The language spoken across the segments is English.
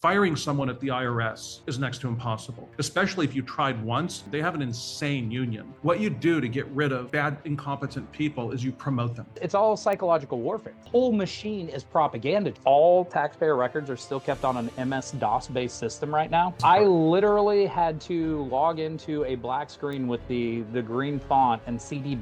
Firing someone at the IRS is next to impossible, especially if you tried once. They have an insane union. What you do to get rid of bad, incompetent people is you promote them. It's all psychological warfare. The whole machine is propaganda. All taxpayer records are still kept on an MS-DOS-based system right now. I literally had to log into a black screen with the green font and CD /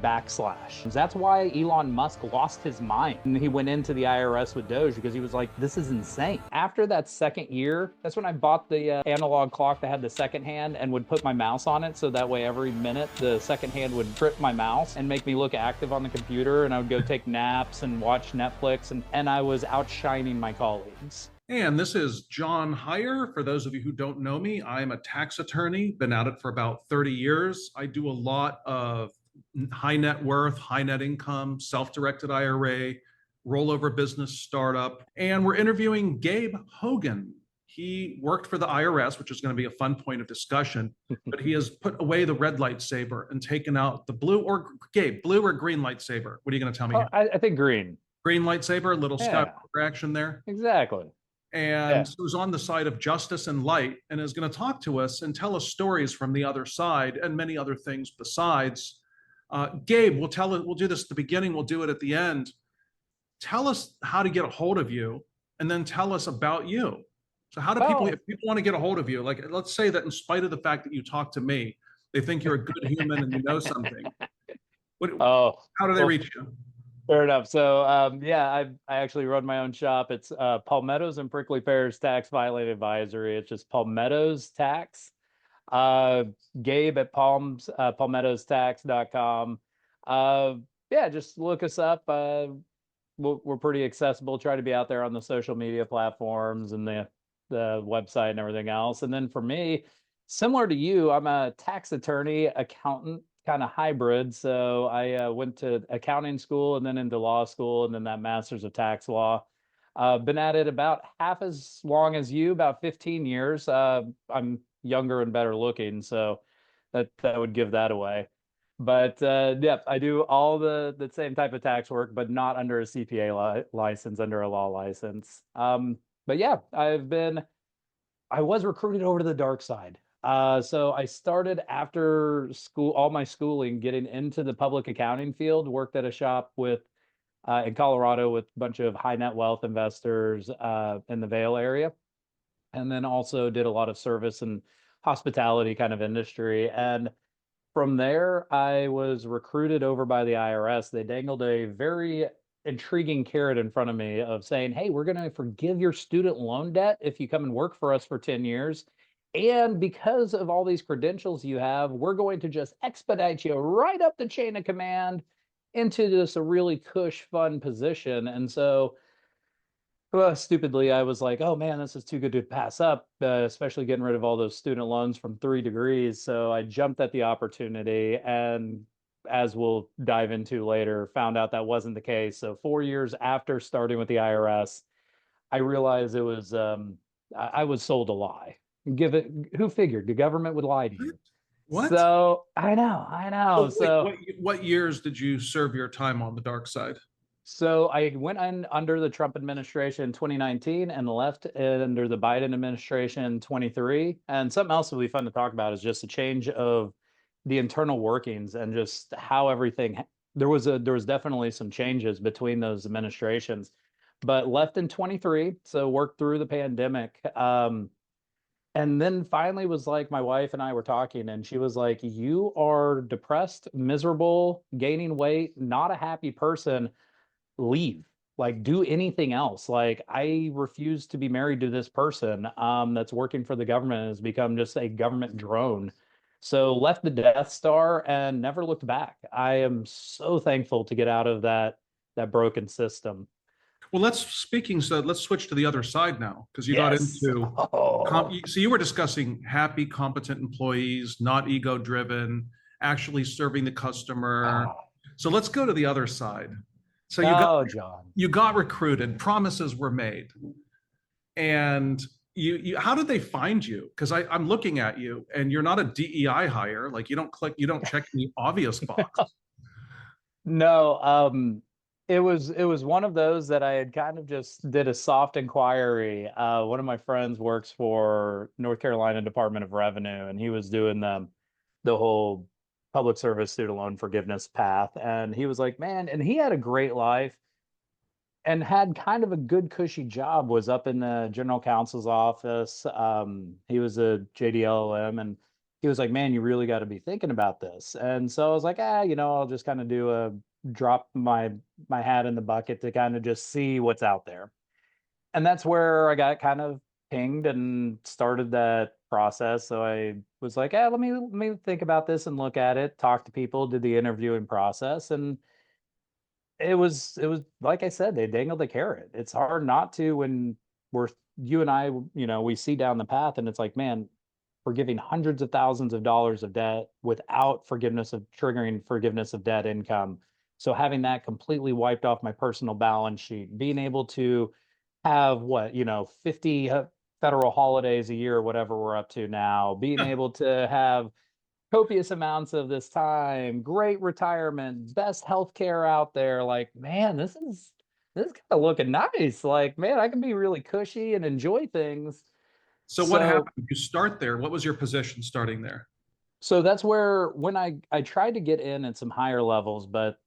That's why Elon Musk lost his mind. And he went into the IRS with Doge because he was like, this is insane. After that second year, that's when I bought the analog clock that had the second hand and would put my mouse on it. So that way every minute the second hand would trip my mouse and make me look active on the computer. And I would go take naps and watch Netflix. And I was outshining my colleagues. And this is John Hyre. For those of you who don't know me, I'm a tax attorney, been at it for about 30 years. I do a lot of high net worth, high net income, self-directed IRA, rollover business startup. And we're interviewing Gabe Hogan. He worked for the IRS, which is going to be a fun point of discussion, but he has put away the red lightsaber and taken out the blue, or Gabe, blue or green lightsaber? What are you going to tell me? Oh, I think green. Green lightsaber, a little Skywalker action there. Exactly. And so he's on the side of justice and light and is going to talk to us and tell us stories from the other side and many other things besides. Gabe, we'll do this at the beginning, we'll do it at the end. Tell us how to get a hold of you and then tell us about you. So how do people, if people want to get a hold of you, like let's say that in spite of the fact that you talk to me, they think you're a good human and you know something. How do they reach you? Fair enough. So I actually run my own shop. It's Palmetto's and Prickly Pear's Tax Filing Advisory. It's just Palmetto's Tax. Gabe at palmettostax.com. Just look us up. We're pretty accessible. Try to be out there on the social media platforms and the website and everything else. And then for me, similar to you, I'm a tax attorney, accountant, kind of hybrid. So I went to accounting school and then into law school and then that master's of tax law. Been at it about half as long as you, about 15 years. I'm younger and better looking, so that would give that away. But I do all the same type of tax work, but not under a CPA license, under a law license. But yeah, I was recruited over to the dark side. So I started after school, all my schooling, getting into the public accounting field, worked at a shop in Colorado with a bunch of high net wealth investors in the Vail area. And then also did a lot of service and hospitality kind of industry. And from there, I was recruited over by the IRS. They dangled a very intriguing carrot in front of me of saying, hey, we're going to forgive your student loan debt if you come and work for us for 10 years. And because of all these credentials you have, we're going to just expedite you right up the chain of command into just a really cush, fun position. And so stupidly, I was like, oh man, this is too good to pass up, especially getting rid of all those student loans from 3 degrees. So I jumped at the opportunity, and as we'll dive into later, found out that wasn't the case. So 4 years after starting with the IRS, I realized it was, I was sold a lie. Who figured the government would lie to you? What? So I know. So what years did you serve your time on the dark side? So I went in under the Trump administration in 2019 and left under the Biden administration in 23. And something else that will be fun to talk about is just a change of the internal workings and just how everything. There was definitely some changes between those administrations, but left in 23. So worked through the pandemic. And then finally was like, my wife and I were talking and she was like, you are depressed, miserable, gaining weight, not a happy person. Leave, like do anything else. Like I refuse to be married to this person that's working for the government and has become just a government drone. So left the Death Star and never looked back. I am so thankful to get out of that broken system. Well, let's switch to the other side now, because you got into, so you were discussing happy, competent employees, not ego driven, actually serving the customer. So let's go to the other side. So you got recruited, promises were made, and you how did they find you? Because I'm looking at you and you're not a DEI hire. Like you don't check the obvious box. No, it was one of those that I had kind of just did a soft inquiry. One of my friends works for North Carolina Department of Revenue, and he was doing the whole public service student loan forgiveness path. And he was like, man, and he had a great life and had kind of a good cushy job, was up in the general counsel's office. He was a JDLM, and he was like, man, you really got to be thinking about this. And so I was like, I'll just kind of do a drop my hat in the bucket to kind of just see what's out there. And that's where I got kind of pinged and started that process. So I was like, let me think about this and look at it, talk to people, did the interviewing process, and it was like I said, they dangled the carrot. It's hard not to when we're you and I, we see down the path and it's like, man, forgiving hundreds of thousands of dollars of debt without triggering forgiveness of debt income. So having that completely wiped off my personal balance sheet, being able to have 50 federal holidays a year, whatever we're up to now, being able to have copious amounts of this time, great retirement, best healthcare out there. Like, man, this is kind of looking nice. Like, man, I can be really cushy and enjoy things. So what So, happened? You start there. What was your position starting there? so that's where when I tried to get in at some higher levels, but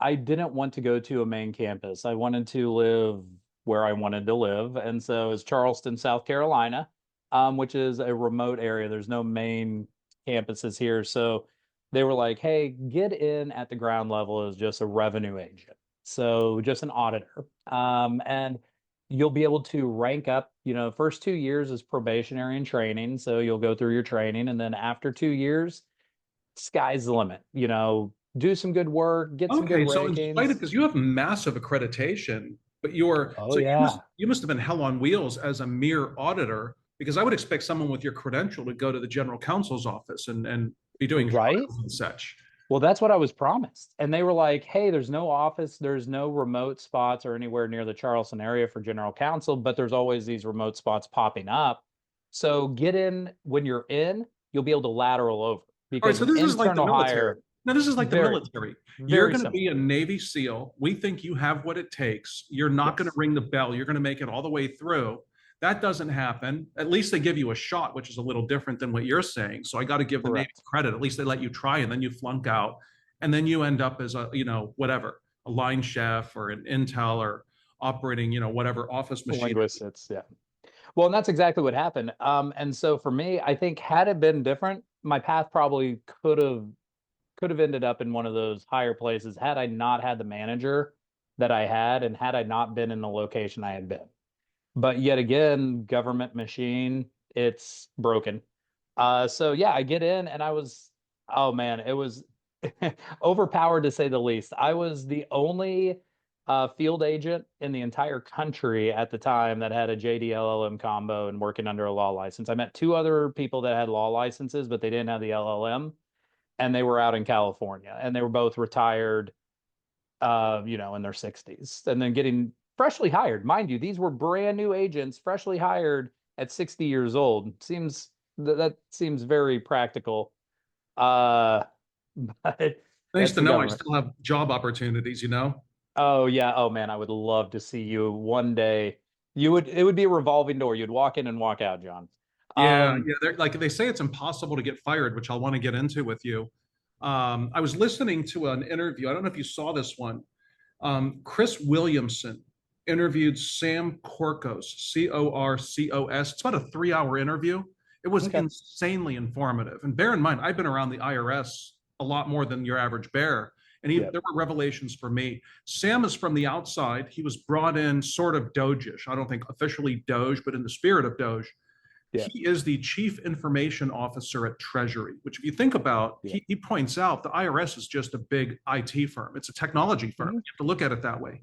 I didn't want to go to a main campus. I wanted to live where I wanted to live, and so it's Charleston, South Carolina, which is a remote area. There's no main campuses here, so they were like, "Hey, get in at the ground level as just a revenue agent, so just an auditor, and you'll be able to rank up. First 2 years is probationary and training, so you'll go through your training, and then after 2 years, sky's the limit. Do some good work, get some good Okay, so in spite of, rankings." because you have massive accreditation, but Oh so yeah. you must have been hell on wheels as a mere auditor, because I would expect someone with your credential to go to the general counsel's office and be doing Right? trials and such. Well, that's what I was promised. And they were like, hey, there's no office, there's no remote spots or anywhere near the Charleston area for general counsel, but there's always these remote spots popping up. So get in when you're in, you'll be able to lateral over All right, because so an this is like the internal military. hire, No, this is like the very, military. You're very going to be similar. a Navy SEAL. We think you have what it takes. You're not going to Yes. ring the bell. You're going to make it all the way through. That doesn't happen. At least they give you a shot, which is a little different than what you're saying. So I got to give the Navy Correct. credit. At least they let you try, and then you flunk out, and then you end up as a, whatever, a line chef or an intel or operating, whatever office machinery. Linguistics, yeah. Well, and that's exactly what happened. And so for me, I think had it been different, my path probably could have ended up in one of those higher places had I not had the manager that I had and had I not been in the location I had been. But yet again, government machine, it's broken. So yeah, I get in and oh man, it was overpowered to say the least. I was the only field agent in the entire country at the time that had a JD-LLM combo and working under a law license. I met two other people that had law licenses, but they didn't have the LLM, and they were out in California, and they were both retired, in their 60s, and then getting freshly hired. Mind you, these were brand new agents, freshly hired at 60 years old. That seems very practical. Uh, but Nice that's to the know I government. still have job opportunities. Oh yeah. Oh man, I would love to see you one day. It would be a revolving door. You'd walk in and walk out, John. Yeah, Um, yeah. They're, like they say, it's impossible to get fired, which I'll want to get into with you. I was listening to an interview. I don't know if you saw this one. Chris Williamson interviewed Sam Corcos, Corcos. It's about a 3 hour interview. It was okay. insanely informative. And bear in mind, I've been around the IRS a lot more than your average bear. And Yeah. there were revelations for me. Sam is from the outside. He was brought in sort of Doge-ish. I don't think officially Doge, but in the spirit of Doge. Yeah. He is the chief information officer at Treasury, which, if you think about, Yeah. he points out the IRS is just a big IT firm. It's a technology firm. Mhm. You have to look at it that way.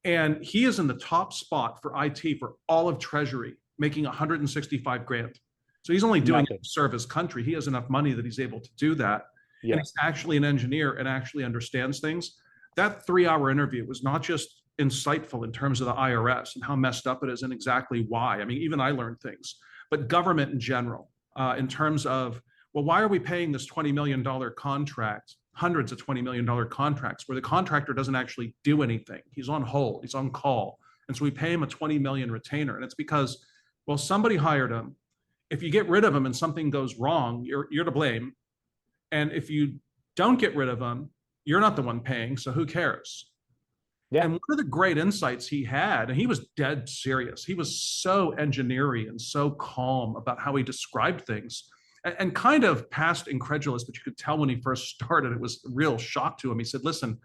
And he is in the top spot for IT for all of Treasury, making 165 grand. So he's only doing it Nothing. to serve his country. He has enough money that he's able to do that. And Yeah. he's actually an engineer and actually understands things. That 3 hour interview was not just insightful in terms of the IRS and how messed up it is and exactly why. I mean, even I learned things, but government in general, in terms of, well, why are we paying this $20 million contract hundreds of $20 million contracts where the contractor doesn't actually do anything. He's on hold, he's on call. And so we pay him a 20 million retainer. And it's because, well, somebody hired him. If you get rid of him and something goes wrong, you're to blame. And if you don't get rid of him, you're not the one paying. So who cares? Yeah. And one of the great insights he had, and he was dead serious. He was so engineering and so calm about how he described things and kind of past incredulous, but you could tell when he first started, it was a real shock to him. He said, listen,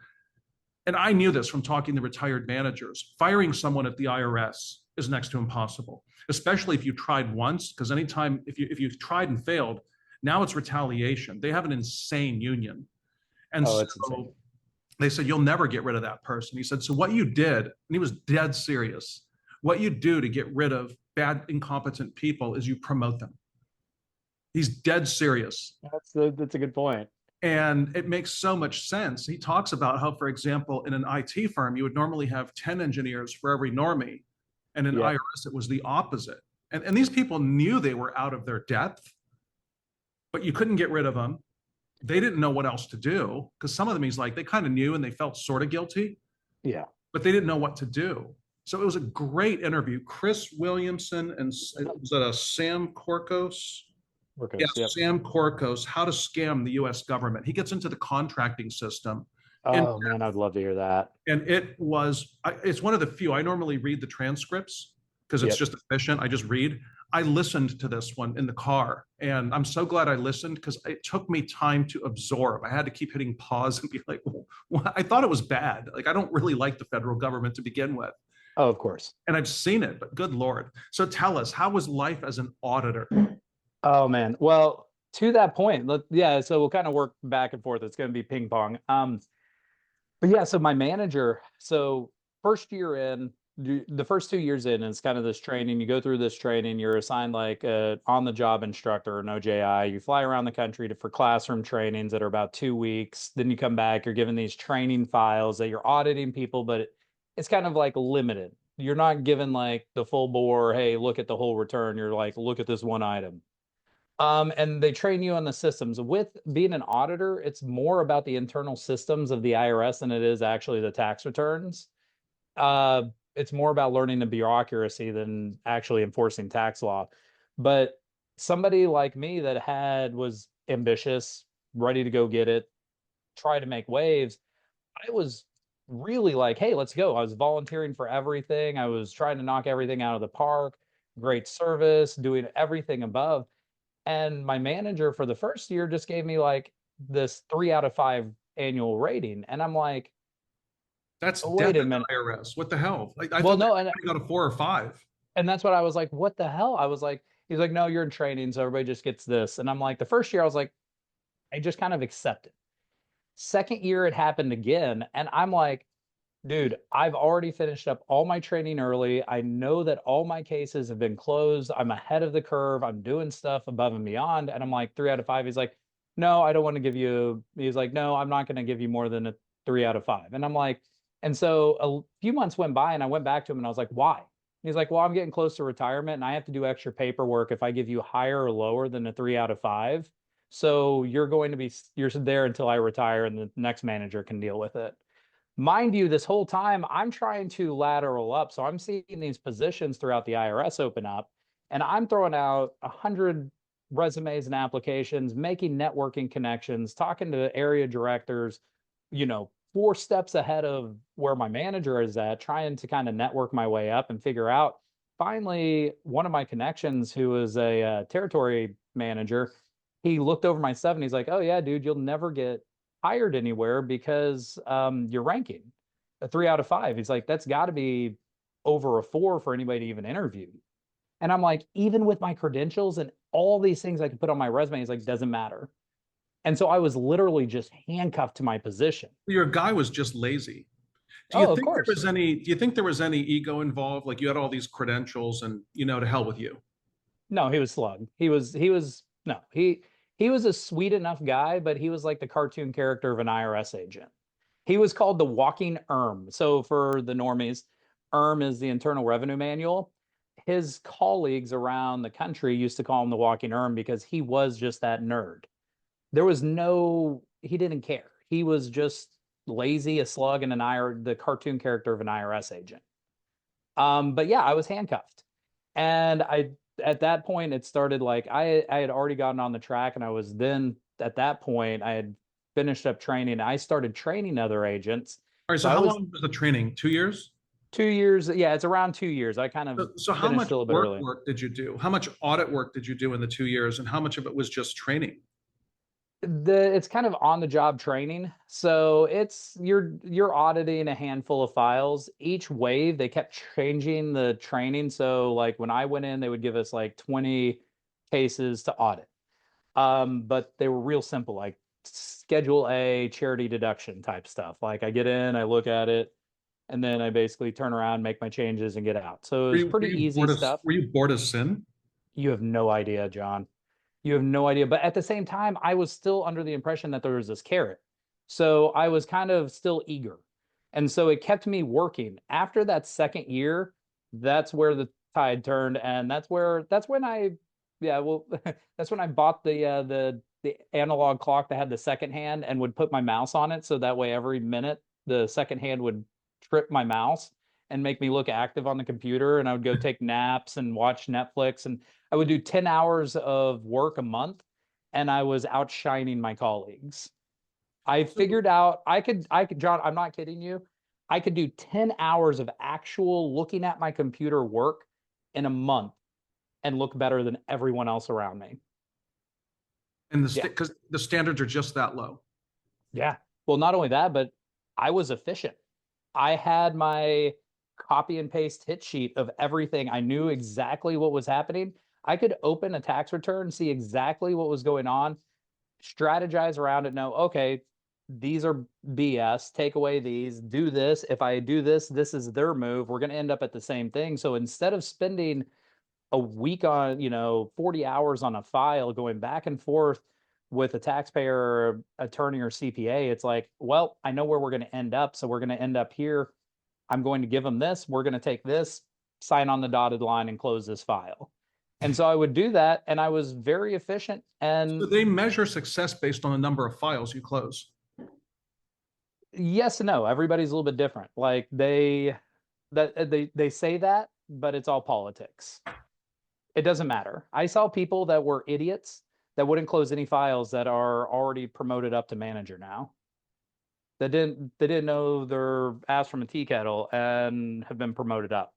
and I knew this from talking to retired managers, firing someone at the IRS is next to impossible, especially if you tried once, because anytime, if you've tried and failed, now it's retaliation. They have an insane union. And Oh, so it's insane. they said, you'll never get rid of that person. He said, so what you did, and he was dead serious, what you do to get rid of bad, incompetent people is you promote them. He's dead serious. That's a good point. And it makes so much sense. He talks about how, for example, in an IT firm, you would normally have 10 engineers for every normie. And in Yeah. IRS, it was the opposite. And these people knew they were out of their depth, but you couldn't get rid of them. They didn't know what else to do because some of them, he's like, they kind of knew and they felt sort of guilty, Yeah. but they didn't know what to do. So it was a great interview. Chris Williamson and was that a Sam Corcos? Yes, Yep. Sam Corcos, How to Scam the US Government. He gets into the contracting system. Oh man, I'd love to hear that. And it's one of the few, I normally read the transcripts because it's Yep. just efficient. I just read. I listened to this one in the car and I'm so glad I listened because it took me time to absorb. I had to keep hitting pause and be like, well, I thought it was bad. Like, I don't really like the federal government to begin with. Oh, of course. And I've seen it, but good Lord. So tell us, how was life as an auditor? Oh man. Well, to that point, yeah, so we'll kind of work back and forth. It's going to be ping pong. But yeah, so my manager, so first year in, the first 2 years in, it's kind of this training. You go through this training, you're assigned like a on-the-job instructor, an OJI. You fly around the country for classroom trainings that are about 2 weeks. Then you come back, you're given these training files that you're auditing people, but it's kind of like limited. You're not given like the full bore, hey, look at the whole return. You're like, look at this one item. And they train you on the systems. With being an auditor, it's more about the internal systems of the IRS than it is actually the tax returns. It's more about learning the bureaucracy than actually enforcing tax law. But somebody like me that was ambitious, ready to go get it, try to make waves, I was really like, hey, let's go. I was volunteering for everything. I was trying to knock everything out of the park, great service, doing everything above. And my manager for the first year just gave me like this 3 out of 5 annual rating. And I'm like, That's oh, death wait a at the minute. IRS. What the hell? Like, I Well, thought no, they got a 4 or 5. and that's what I was like, what the hell? I was like, he's like, no, you're in training, so everybody just gets this. And I'm like, the first year I was like, I just kind of accepted. Second year it happened again. And I'm like, dude, I've already finished up all my training early. I know that all my cases have been closed. I'm ahead of the curve. I'm doing stuff above and beyond. And I'm like, 3 out of 5. He's like, no, I don't want to give you. He's like, no, I'm not going to give you more than a 3 out of 5. And I'm like, and so a few months went by and I went back to him and I was like, why? And he's like, well, I'm getting close to retirement and I have to do extra paperwork if I give you higher or lower than a 3 out of 5. So you're there until I retire and the next manager can deal with it. Mind you, this whole time I'm trying to lateral up. So I'm seeing these positions throughout the IRS open up, and I'm throwing out 100 resumes and applications, making networking connections, talking to area directors, 4 steps ahead of where my manager is at, trying to kind of network my way up and figure out. Finally, one of my connections, who is a territory manager, he looked over my stuff and he's like, "Oh yeah, dude, you'll never get hired anywhere because your ranking a 3 out of 5." He's like, that's got to be over a 4 for anybody to even interview. And I'm like, even with my credentials and all these things I could put on my resume, he's like, doesn't matter. And so I was literally just handcuffed to my position. Your guy was just lazy. Oh, of course. Do you think there was any ego involved? Like, you had all these credentials and, to hell with you. No, he was slug. No, he was a sweet enough guy, but he was like the cartoon character of an IRS agent. He was called the walking ERM. So for the normies, ERM is the Internal Revenue Manual. His colleagues around the country used to call him the walking ERM because he was just that nerd. He didn't care. He was just lazy, a slug, and the cartoon character of an IRS agent. But yeah, I was handcuffed. And at that point, it started like I had already gotten on the track, and I was then at that point, I had finished up training. I started training other agents. All right, So so I how was long was the training? 2 years? 2 years. Yeah, it's around 2 years. I kind of So how finished much a little bit early. work did you do? How much audit work did you do in the 2 years, and how much of it was just training? It's kind of on the job training. So it's you're auditing a handful of files. Each wave, they kept changing the training. So like when I went in, they would give us like 20 cases to audit. But they were real simple, like schedule A, charity deduction type stuff. Like I get in, I look at it, and then I basically turn around, make my changes, and get out. So it was Were pretty you easy bored as stuff. were you bored as sin? You have no idea, John. You have no idea. But at the same time, I was still under the impression that there was this carrot. So I was kind of still eager. And so it kept me working. After that second year, that's where the tide turned. And that's when I, yeah, well, that's when I bought the analog clock that had the second hand and would put my mouse on it. So that way every minute the second hand would trip my mouse and make me look active on the computer. And I would go take naps and watch Netflix. And I would do 10 hours of work a month, and I was outshining my colleagues. I So, figured out John, I'm not kidding you. I could do 10 hours of actual looking at my computer work in a month and look better than everyone else around me. and Yeah. because the standards are just that low. Yeah. Well, not only that, but I was efficient. I had my copy and paste hit sheet of everything. I knew exactly what was happening. I could open a tax return, see exactly what was going on, strategize around it, know, okay, these are BS, take away these, do this. If I do this, this is their move. We're going to end up at the same thing. So instead of spending a week on, 40 hours on a file going back and forth with a taxpayer attorney or CPA, it's like, well, I know where we're going to end up. So we're going to end up here. I'm going to give them this. We're going to take this, sign on the dotted line, and close this file. And so I would do that. And I was very efficient. So And they measure success based on the number of files you close. yes and no, everybody's a little bit different. Like they say that, but it's all politics. It doesn't matter. I saw people that were idiots that wouldn't close any files that are already promoted up to manager now. They didn't know their ass from a tea kettle and have been promoted up.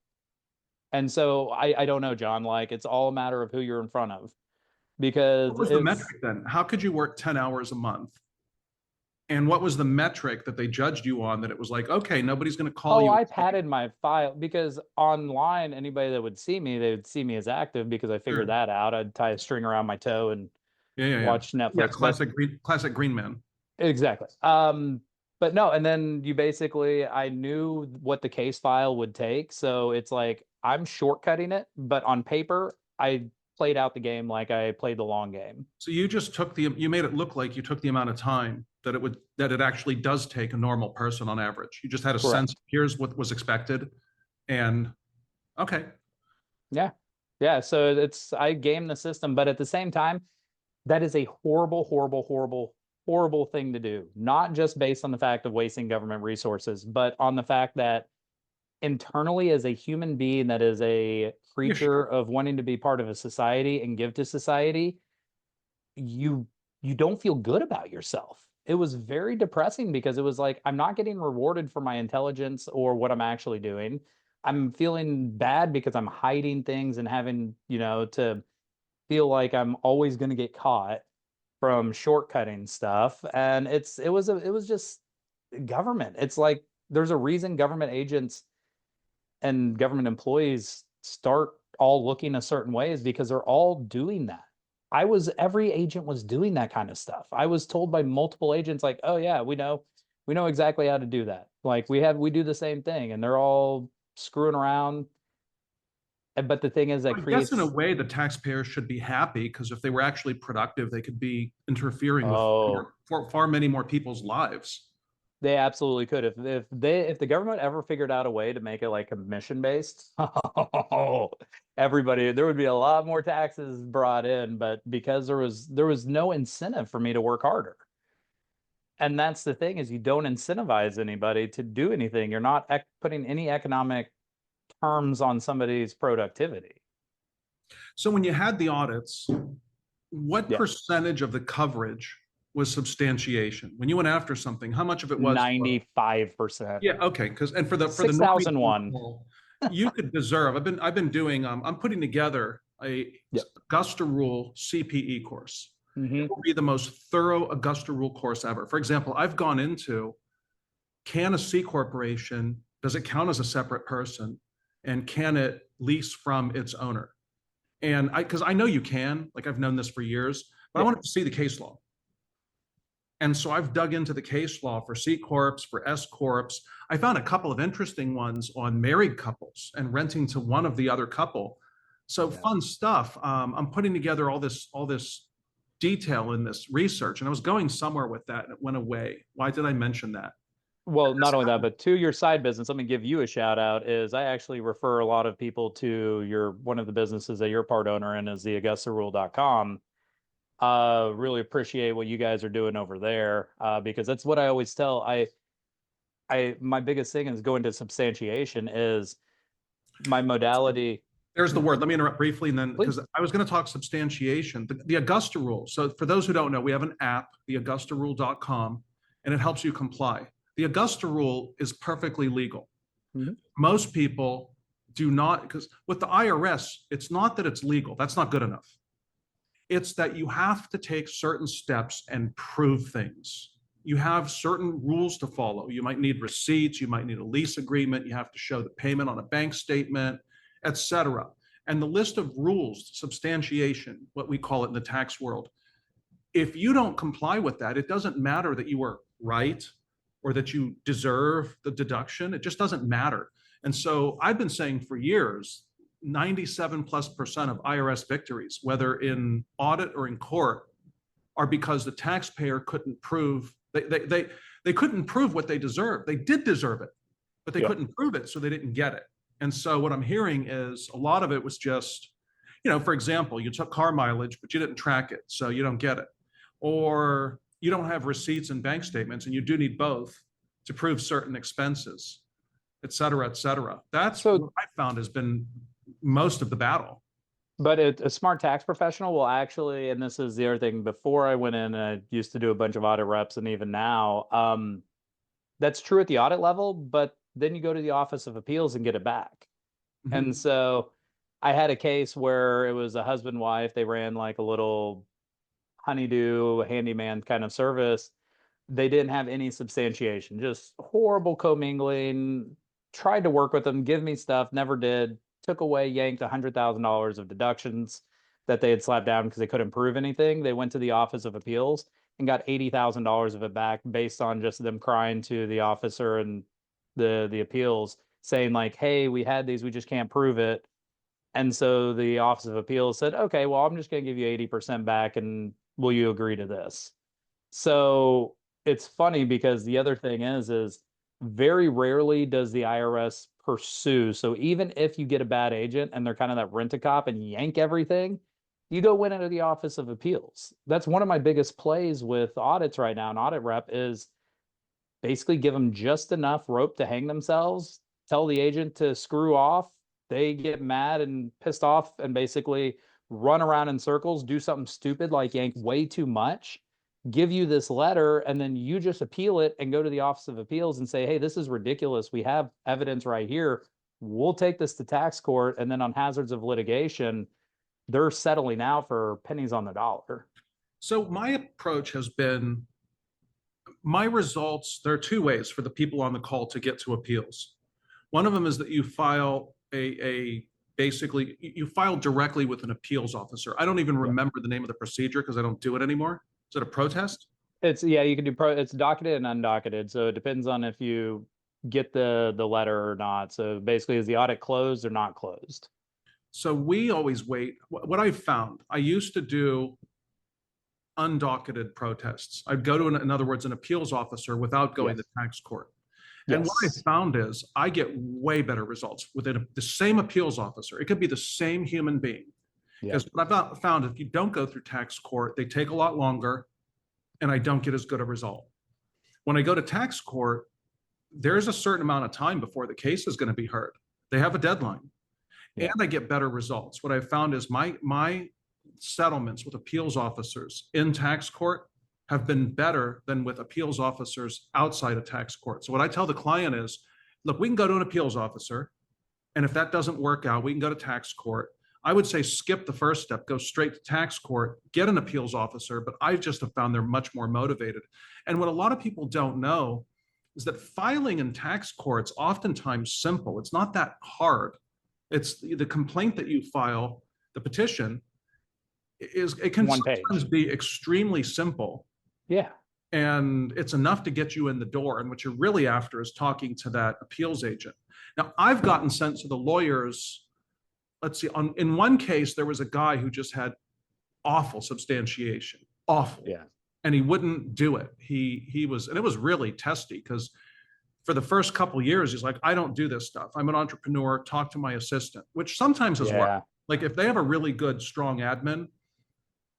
And so I don't know, John. Like it's all a matter of who you're in front of What because was the it's metric then? How could you work 10 hours a month? And what was the metric that they judged you on that it was like, okay, nobody's going to call oh, you? I padded my file because online anybody that would see me, they would see me as active because I figured Sure. that out. I'd tie a string around my toe and Yeah, yeah, yeah. watch Yeah, Netflix. But classic green man. exactly. But no, and then you basically, I knew what the case file would take. So it's like I'm shortcutting it, but on paper, I played out the game like I played the long game. So you just you made it look like you took the amount of time that it actually does take a normal person on average. You just had a sense, Correct. here's what was expected. And okay. Yeah. Yeah. So I game the system, but at the same time, that is a horrible, horrible, horrible, horrible thing to do. Not just based on the fact of wasting government resources, but on the fact that internally as a human being that is a Yeah, creature sure. of wanting to be part of a society and give to society, you you don't feel good about yourself. It was very depressing because it was like I'm not getting rewarded for my intelligence or what I'm actually doing. I'm feeling bad because I'm hiding things and having, to feel like I'm always going to get caught from shortcutting stuff. And it was just government. It's like there's a reason government agents and government employees start all looking a certain way is because they're all doing that. Every agent was doing that kind of stuff. I was told by multiple agents, like, oh yeah, we know exactly how to do that. Like we do the same thing, and they're all screwing around. But the thing is that I guess in a creates, way, the taxpayers should be happy because if they were actually productive, they could be interfering with oh, far many more people's lives. they absolutely could. If the government ever figured out a way to make it like commission based, oh, everybody there would be a lot more taxes brought in, but because there was no incentive for me to work harder. And that's the thing, is you don't incentivize anybody to do anything. You're not putting any economic terms on somebody's productivity. So when you had the audits, what Yeah. percentage of the coverage was substantiation? When you went after something, how much of it was for, 95%. yeah, okay, because and for the normie on the 6001. call, you could deserve. I've been doing I'm putting together a Yep. Augusta Rule CPE course. It Hmm. will be the most thorough Augusta Rule course ever. For example, I've gone into, can a C corporation, does it count as a separate person, and can it lease from its owner? And because I know you can, like I've known this for years, but I Yeah. wanted to see the case law. And so I've dug into the case law for C corps, for S corps. I found a couple of interesting ones on married couples and renting to one of the other couple. So Yeah. fun stuff. I'm putting together all this detail in this research, and I was going somewhere with that, and it went away. Why did I mention that? Well, not only that, but to your side business, let me give you a shout out. Is I actually refer a lot of people to your one of the businesses that you're part owner in is the AugustaRule.com. Really appreciate what you guys are doing over there, because that's what I always tell. My biggest thing is going to substantiation is my modality. There's the word. Let me interrupt briefly, and then because Please. I was going to talk substantiation, the Augusta Rule. So for those who don't know, we have an app, the AugustaRule.com, and it helps you comply. The Augusta Rule is perfectly legal. Mhm. Most people do not, because with the IRS, it's not that it's legal. That's not good enough. It's that you have to take certain steps and prove things. You have certain rules to follow. You might need receipts, you might need a lease agreement, you have to show the payment on a bank statement, etc. And the list of rules, substantiation, what we call it in the tax world, if you don't comply with that, it doesn't matter that you were right or that you deserve the deduction. It just doesn't matter. And so I've been saying for years, 97+% of IRS victories, whether in audit or in court, are because the taxpayer couldn't prove they couldn't prove what they deserved. They did deserve it, but they Yeah. couldn't prove it, so they didn't get it. And so what I'm hearing is a lot of it was just, for example, you took car mileage, but you didn't track it, so you don't get it. Or you don't have receipts and bank statements, and you do need both to prove certain expenses, et cetera, et cetera. That's So, what I found has been most of the battle. but a smart tax professional will actually, and this is the other thing, before I went in, I used to do a bunch of audit reps, and even now, that's true at the audit level, but then you go to the Office of Appeals and get it back. And so I had a case where it was a husband wife. They ran like a little honeydew handyman kind of service. They didn't have any substantiation, just horrible commingling. Tried to work with them, give me stuff, never did. Took away, yanked $100,000 of deductions that they had slapped down because they couldn't prove anything. They went to the Office of Appeals and got $80,000 of it back based on just them crying to the officer and the appeals saying like, hey, we had these, we just can't prove it. And so the Office of Appeals said, okay, well, I'm just going to give you 80% back, and will you agree to this? So it's funny because the other thing is very rarely does the IRS pursue. So even if you get a bad agent and they're kind of that rent-a-cop and yank everything, you go win into the Office of Appeals. That's one of my biggest plays with audits right now. An audit rep is basically give them just enough rope to hang themselves, tell the agent to screw off. They get mad and pissed off and basically run around in circles, do something stupid like yank way too much, give you this letter, and then you just appeal it and go to the Office of Appeals and say, hey, this is ridiculous. We have evidence right here. We'll take this to tax court. And then on hazards of litigation, they're settling out for pennies on the dollar. So my approach has been, my results, there are two ways for the people on the call to get to appeals. One of them is that you file basically you file directly with an appeals officer. I don't even remember the name of the procedure because I don't do it anymore. Is it a protest? It's you can do it's docketed and undocketed. So it depends on if you get the letter or not. So basically, is the audit closed or not closed? So we always wait. What I've found, I used to do undocketed protests. I'd go to, in other words, an appeals officer without going to tax court. And what I found is I get way better results within the same appeals officer. It could be the same human being. Because what I've found, if you don't go through tax court, they take a lot longer and I don't get as good a result. When I go to tax court, there's a certain amount of time before the case is going to be heard. They have a deadline, and Yeah. I get better results. What I've found is my settlements with appeals officers in tax court have been better than with appeals officers outside of tax court. So what I tell the client is, look, we can go to an appeals officer, and if that doesn't work out, we can go to tax court. I would say skip the first step, go straight to tax court, get an appeals officer, but I just have found they're much more motivated. And what a lot of people don't know is that filing in tax court's oftentimes simple. It's not that hard. It's the complaint that you file, the petition, it can One sometimes page. be extremely simple, Yeah. and it's enough to get you in the door. And what you're really after is talking to that appeals agent. Now, I've gotten sent to the lawyers. Let's see, in one case, there was a guy who just had awful substantiation, awful. Yeah. And he wouldn't do it. He was, and it was really testy because for the first couple of years, he's like, I don't do this stuff. I'm an entrepreneur, talk to my assistant, which sometimes has Yeah. worked. Like if they have a really good, strong admin,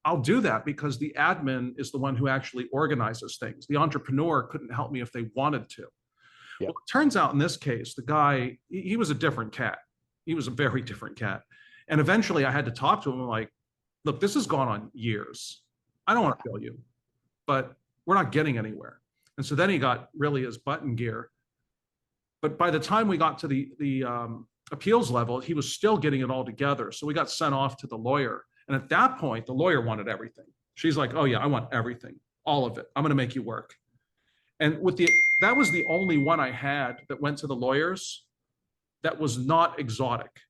I'll do that because the admin is the one who actually organizes things. The entrepreneur couldn't help me if they wanted to. Yep. Well, it turns out in this case, the guy, he was a different cat. He was a very different cat. And eventually I had to talk to him. I'm like, look, this has gone on years. I don't want to kill you, but we're not getting anywhere. And so then he got really his butt in gear. But by the time we got to the appeals level, he was still getting it all together. So we got sent off to the lawyer. And at that point, the lawyer wanted everything. She's like, oh yeah, I want everything, all of it. I'm going to make you work. And that was the only one I had that went to the lawyers that was not exotic.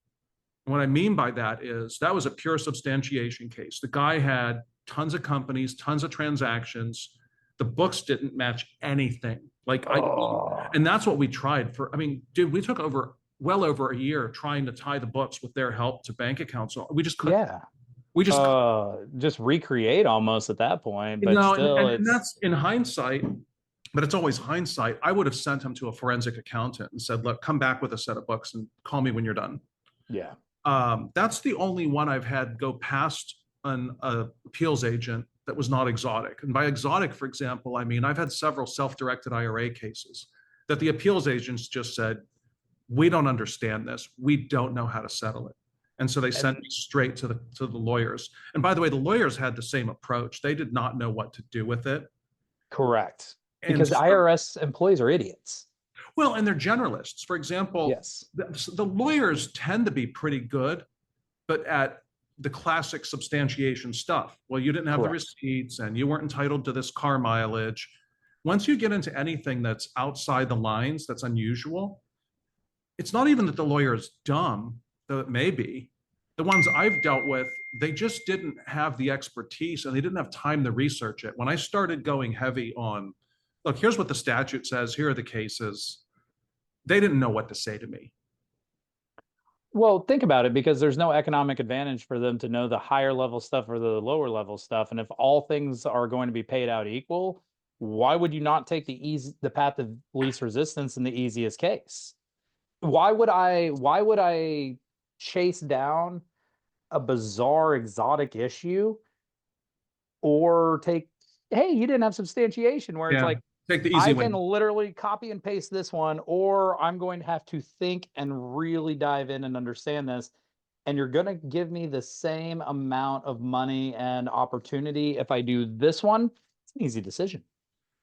And what I mean by that is that was a pure substantiation case. The guy had tons of companies, tons of transactions. The books didn't match anything. And that's what we tried for. I mean, dude, we took well over a year trying to tie the books with their help to bank accounts. So we just couldn't. Yeah. We just recreate almost at that point, but still, and that's in hindsight. But it's always hindsight. I would have sent him to a forensic accountant and said, look, come back with a set of books and call me when you're done. Yeah. That's the only one I've had go past an appeals agent that was not exotic. And by exotic, for example, I mean, I've had several self-directed IRA cases that the appeals agents just said, we don't understand this. We don't know how to settle it. And so they sent me straight to the lawyers. And by the way, the lawyers had the same approach. They did not know what to do with it. Correct. And because IRS employees are idiots. Well, and they're generalists. For example, yes, the lawyers tend to be pretty good, but at the classic substantiation stuff. Well, you didn't have the receipts and you weren't entitled to this car mileage. Once you get into anything that's outside the lines, that's unusual, it's not even that the lawyer is dumb, though it may be. The ones I've dealt with, they just didn't have the expertise and they didn't have time to research it. When I started going heavy on, look, here's what the statute says, here are the cases, they didn't know what to say to me. Well, think about it, because there's no economic advantage for them to know the higher level stuff or the lower level stuff. And if all things are going to be paid out equal, why would you not take the path of least resistance in the easiest case? Why would I chase down a bizarre exotic issue or take, hey, you didn't have substantiation, where it's like, take the easy I way. can literally copy and paste this one, or I'm going to have to think and really dive in and understand this. And you're going to give me the same amount of money and opportunity if I do this one. It's an easy decision.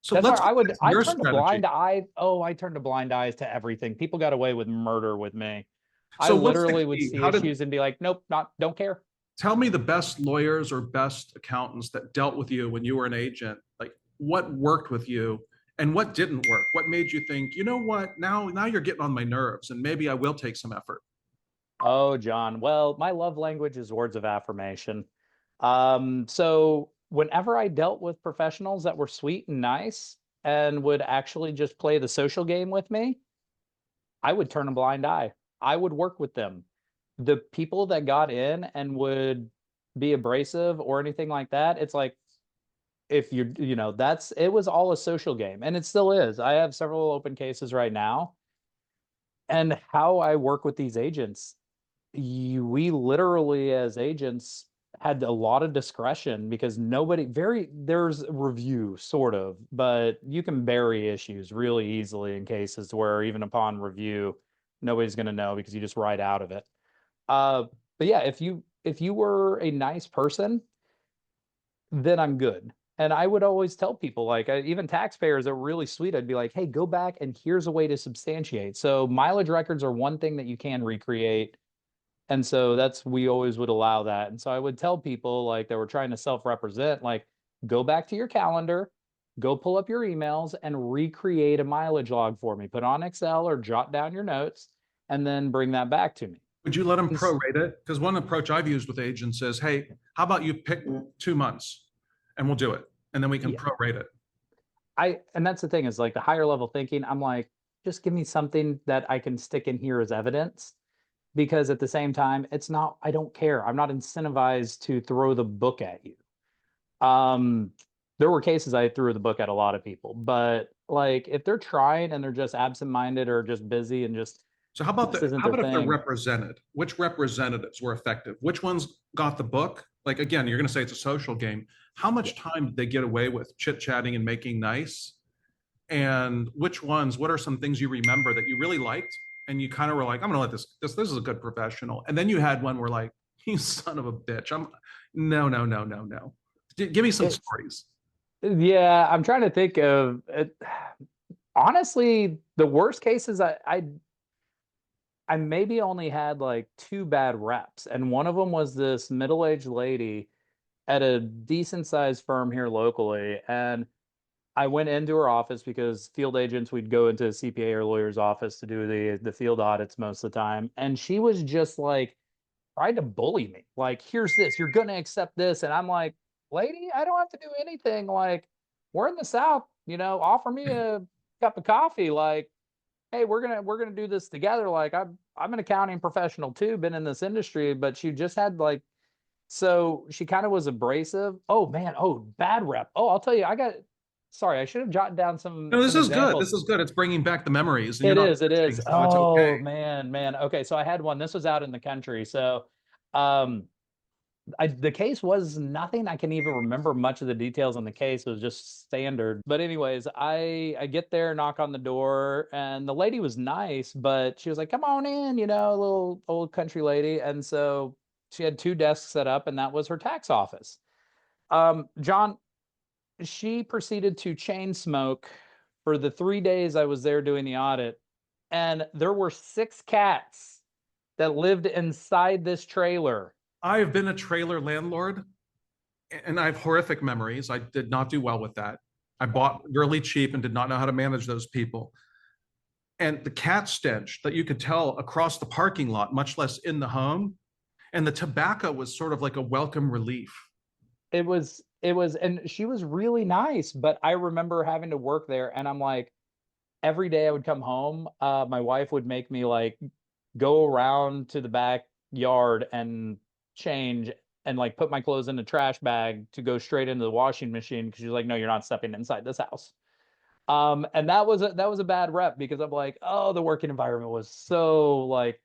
So that's why I your turned a blind eye. Oh, I turned a blind eyes to everything. People got away with murder with me. I So literally would see issues and be like, nope, don't care. Tell me the best lawyers or best accountants that dealt with you when you were an agent. Like, what worked with you and what didn't work? What made you think, you know what, now you're getting on my nerves and maybe I will take some effort? Oh, John. Well, my love language is words of affirmation. So whenever I dealt with professionals that were sweet and nice and would actually just play the social game with me, I would turn a blind eye. I would work with them. The people that got in and would be abrasive or anything like that, it's like, if you're, it was all a social game, and it still is. I have several open cases right now. And how I work with these agents, we literally as agents had a lot of discretion because there's a review sort of, but you can bury issues really easily in cases where even upon review, nobody's going to know because you just write out of it. Uh, but yeah, if you were a nice person, then I'm good. And I would always tell people, like, even taxpayers are really sweet. I'd be like, hey, go back and here's a way to substantiate. So mileage records are one thing that you can recreate. And so we always would allow that. And so I would tell people like that were trying to self-represent, like, go back to your calendar, go pull up your emails and recreate a mileage log for me. Put on Excel or jot down your notes and then bring that back to me. Would you let them prorate it? Because one approach I've used with agents is, hey, how about you pick 2 months and we'll do it. And then we can Yeah. prorate it. And that's the thing is like the higher level thinking, I'm like, just give me something that I can stick in here as evidence. Because at the same time, I don't care. I'm not incentivized to throw the book at you. Um, there were cases I threw the book at a lot of people, but like if they're trying and they're just absent-minded or just busy and just So how about this isn't how their about if they're thing. represented? Which representatives were effective? Which ones got the book? Like again, you're going to say it's a social game. How much time did they get away with chit-chatting and making nice? And which ones, what are some things you remember that you really liked? And you kind of were like, I'm gonna let this is a good professional. And then you had one where like, you son of a bitch. No, no, no, no, no. Give me some It's stories. yeah, I'm trying to think of it. Honestly, the worst cases I maybe only had like two bad reps, and one of them was this middle-aged lady at a decent sized firm here locally, and I went into her office because field agents, we'd go into a CPA or lawyer's office to do the field audits most of the time. And she was just like tried to bully me. Like, here's this, you're gonna accept this. And I'm like, lady, I don't have to do anything. Like, we're in the South, offer me a cup of coffee. Like, hey, we're gonna do this together. Like, I'm an accounting professional too, been in this industry, but she just had like so she kind of was abrasive. Oh man, oh bad rep. Oh, I'll tell you, sorry, I should have jotted down No, this some is good. This examples. is good. It's bringing back the memories, and you're It not is, it is. judging, so it's Oh okay. man, man. Okay, so I had one. This was out in the country. So um the case was nothing. I can even remember much of the details on the case. It was just standard. But anyways, I get there, knock on the door, and the lady was nice, but she was like, "Come on in," a little old country lady. And so she had two desks set up, and that was her tax office. John, she proceeded to chain smoke for the 3 days I was there doing the audit, and there were six cats that lived inside this trailer. I have been a trailer landlord, and I have horrific memories. I did not do well with that. I bought really cheap and did not know how to manage those people. And the cat stench that you could tell across the parking lot, much less in the home, and the tobacco was sort of like a welcome relief. And she was really nice, but I remember having to work there, and I'm like, every day I would come home, my wife would make me like go around to the backyard and change and like put my clothes in a trash bag to go straight into the washing machine because she's like, no, you're not stepping inside this house. And that was a bad rep because I'm like, oh, the working environment was so like,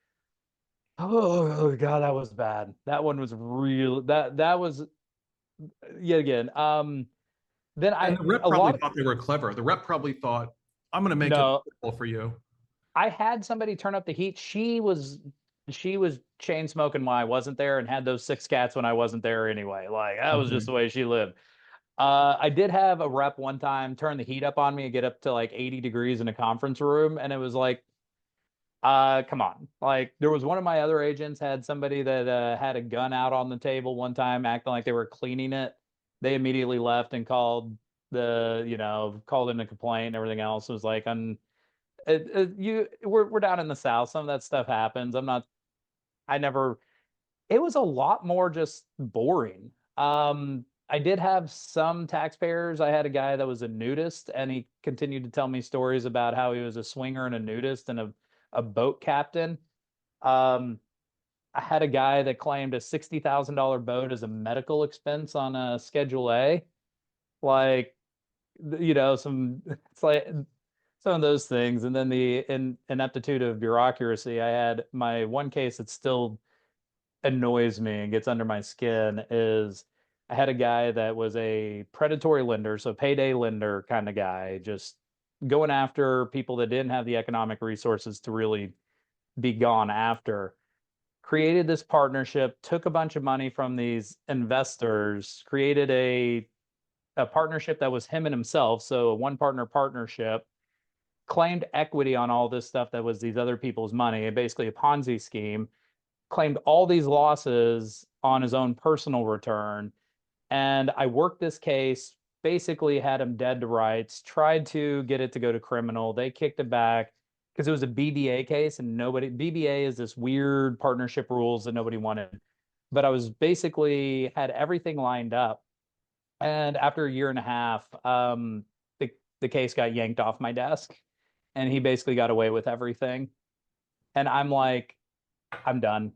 oh God, that was bad. That one was real. That was yet again. Then And I the rep a probably lot of thought they were clever. The rep probably thought, I'm going to make it no, difficult for you. I had somebody turn up the heat. She was chain smoking while I wasn't there and had those six cats when I wasn't there anyway. Like that was just Okay. the way she lived. I did have a rep one time turn the heat up on me and get up to like 80 degrees in a conference room, and it was like, come on. Like there was one of my other agents had somebody that had a gun out on the table one time, acting like they were cleaning it. They immediately left and called in a complaint and everything else. It was like, we're down in the South. Some of that stuff happens. I never, it was a lot more just boring. I did have some taxpayers. I had a guy that was a nudist, and he continued to tell me stories about how he was a swinger and a nudist and a boat captain. Um, I had a guy that claimed a $60,000 boat as a medical expense on a Schedule A. Like, it's like some of those things. And then the ineptitude of bureaucracy. I had my one case that's still annoys me and gets under my skin is I had a guy that was a predatory lender, so payday lender kind of guy, just going after people that didn't have the economic resources to really be gone after. Created this partnership, took a bunch of money from these investors, created a partnership that was him and himself, so a one partner partnership, claimed equity on all this stuff that was these other people's money, basically a Ponzi scheme, claimed all these losses on his own personal return. And I worked this case, basically had him dead to rights, tried to get it to go to criminal. They kicked it back because it was a BBA case and nobody, BBA is this weird partnership rules that nobody wanted. But I was basically had everything lined up. And after a year and a half, the case got yanked off my desk and he basically got away with everything. And I'm like, I'm done.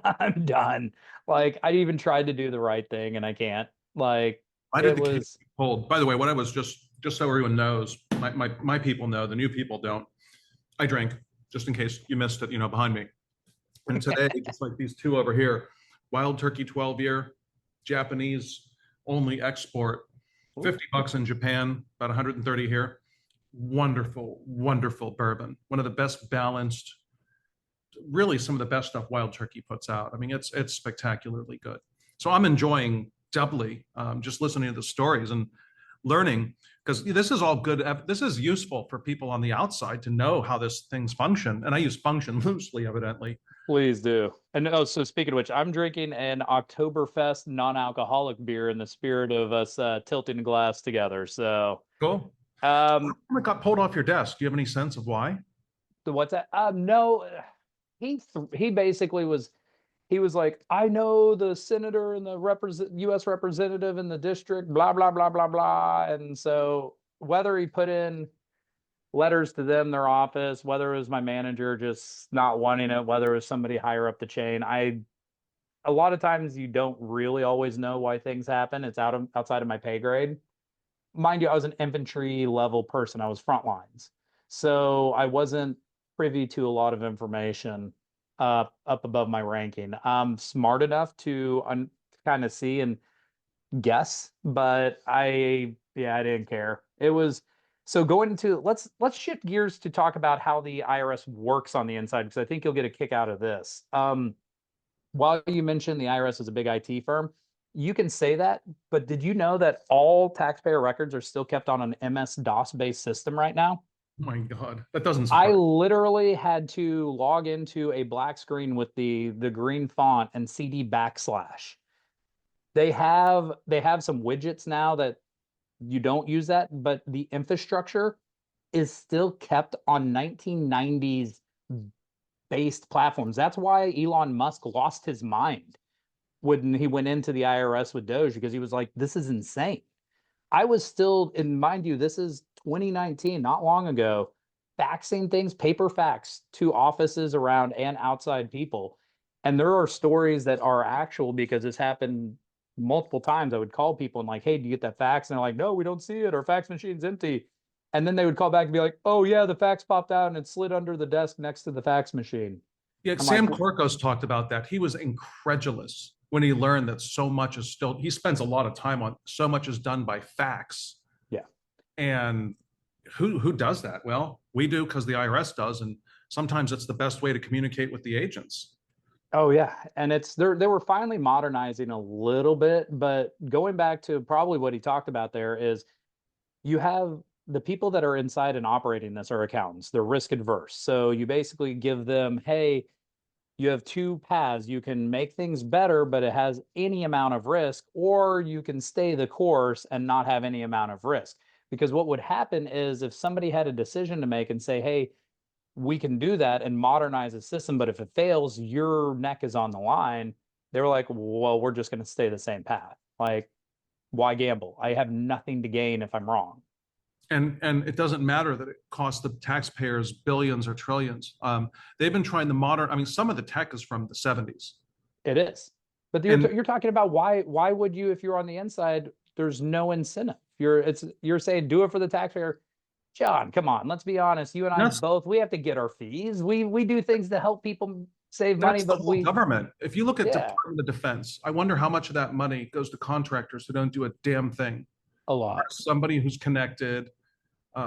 I'm done. Like I even tried to do the right thing and I can't. Like Why did it the case was get pulled? By the way, what I was just so everyone knows, my people know, the new people don't. I drink, just in case you missed it, behind me. And today, just like these two over here, Wild Turkey 12-year, Japanese only export, $50 in Japan, about 130 here. Wonderful, wonderful bourbon. One of the best balanced, really some of the best stuff Wild Turkey puts out. I mean, it's spectacularly good. So I'm enjoying doubly just listening to the stories and learning, because this is all good. This is useful for people on the outside to know how this things function. And I use function loosely, evidently. please do. And oh, so speaking of which, I'm drinking an Oktoberfest non-alcoholic beer in the spirit of us tilting a glass together. So Cool. um It got pulled off your desk. Do you have any sense of why? what's that? No, he basically was he was like, I know the senator and the U.S. representative in the district, blah, blah, blah, blah, blah. And so whether he put in letters to them, their office, whether it was my manager just not wanting it, whether it was somebody higher up the chain, a lot of times you don't really always know why things happen. It's outside of my pay grade. Mind you, I was an infantry level person. I was front lines. So I wasn't privy to a lot of information up above my ranking. I'm smart enough to kind of see and guess, but yeah, I didn't care. It was so going into let's shift gears to talk about how the IRS works on the inside because I think you'll get a kick out of this. While you mentioned the IRS is a big IT firm, you can say that, but did you know that all taxpayer records are still kept on an MS-DOS based system right now? Oh my God, that doesn't I surprise. literally had to log into a black screen with the green font and CD backslash. They have some widgets now that you don't use that, but the infrastructure is still kept on 1990s based platforms. That's why Elon Musk lost his mind when he went into the IRS with Doge because he was like, this is insane. I was still, and mind you, this is 2019, not long ago, faxing things, paper fax to offices around and outside people. And there are stories that are actual because this happened multiple times. I would call people and like, hey, do you get that fax? And they're like, no, we don't see it. Our fax machine's empty. And then they would call back and be like, oh yeah, the fax popped out and it slid under the desk next to the fax machine. Yeah, I'm like, Sam Korkos talked about that. He was incredulous when he learned that so much is still, he spends a lot of time on, so much is done by fax. yeah. And who does that? Well, we do because the IRS does. And sometimes it's the best way to communicate with the agents. Oh yeah, and it's they were finally modernizing a little bit, but going back to probably what he talked about there is you have the people that are inside and operating this are accountants. They're risk adverse. So you basically give them, hey, you have two paths. You can make things better, but it has any amount of risk, or you can stay the course and not have any amount of risk. Because what would happen is if somebody had a decision to make and say, hey, we can do that and modernize the system, but if it fails, your neck is on the line. They were like, well, we're just going to stay the same path. Like, why gamble? I have nothing to gain if I'm wrong. And it doesn't matter that it costs the taxpayers billions or trillions. They've been trying to modern. I mean, some of the tech is from the 70s. It is. But And you're talking about why would you if you're on the inside, there's no incentive. You're saying do it for the taxpayer. John, come on, let's be honest. You and I that's both we have to get our fees. We do things to help people save money, That's the but whole government. If you look at yeah, Department of Defense, I wonder how much of that money goes to contractors who don't do a damn thing. a lot. Somebody who's connected.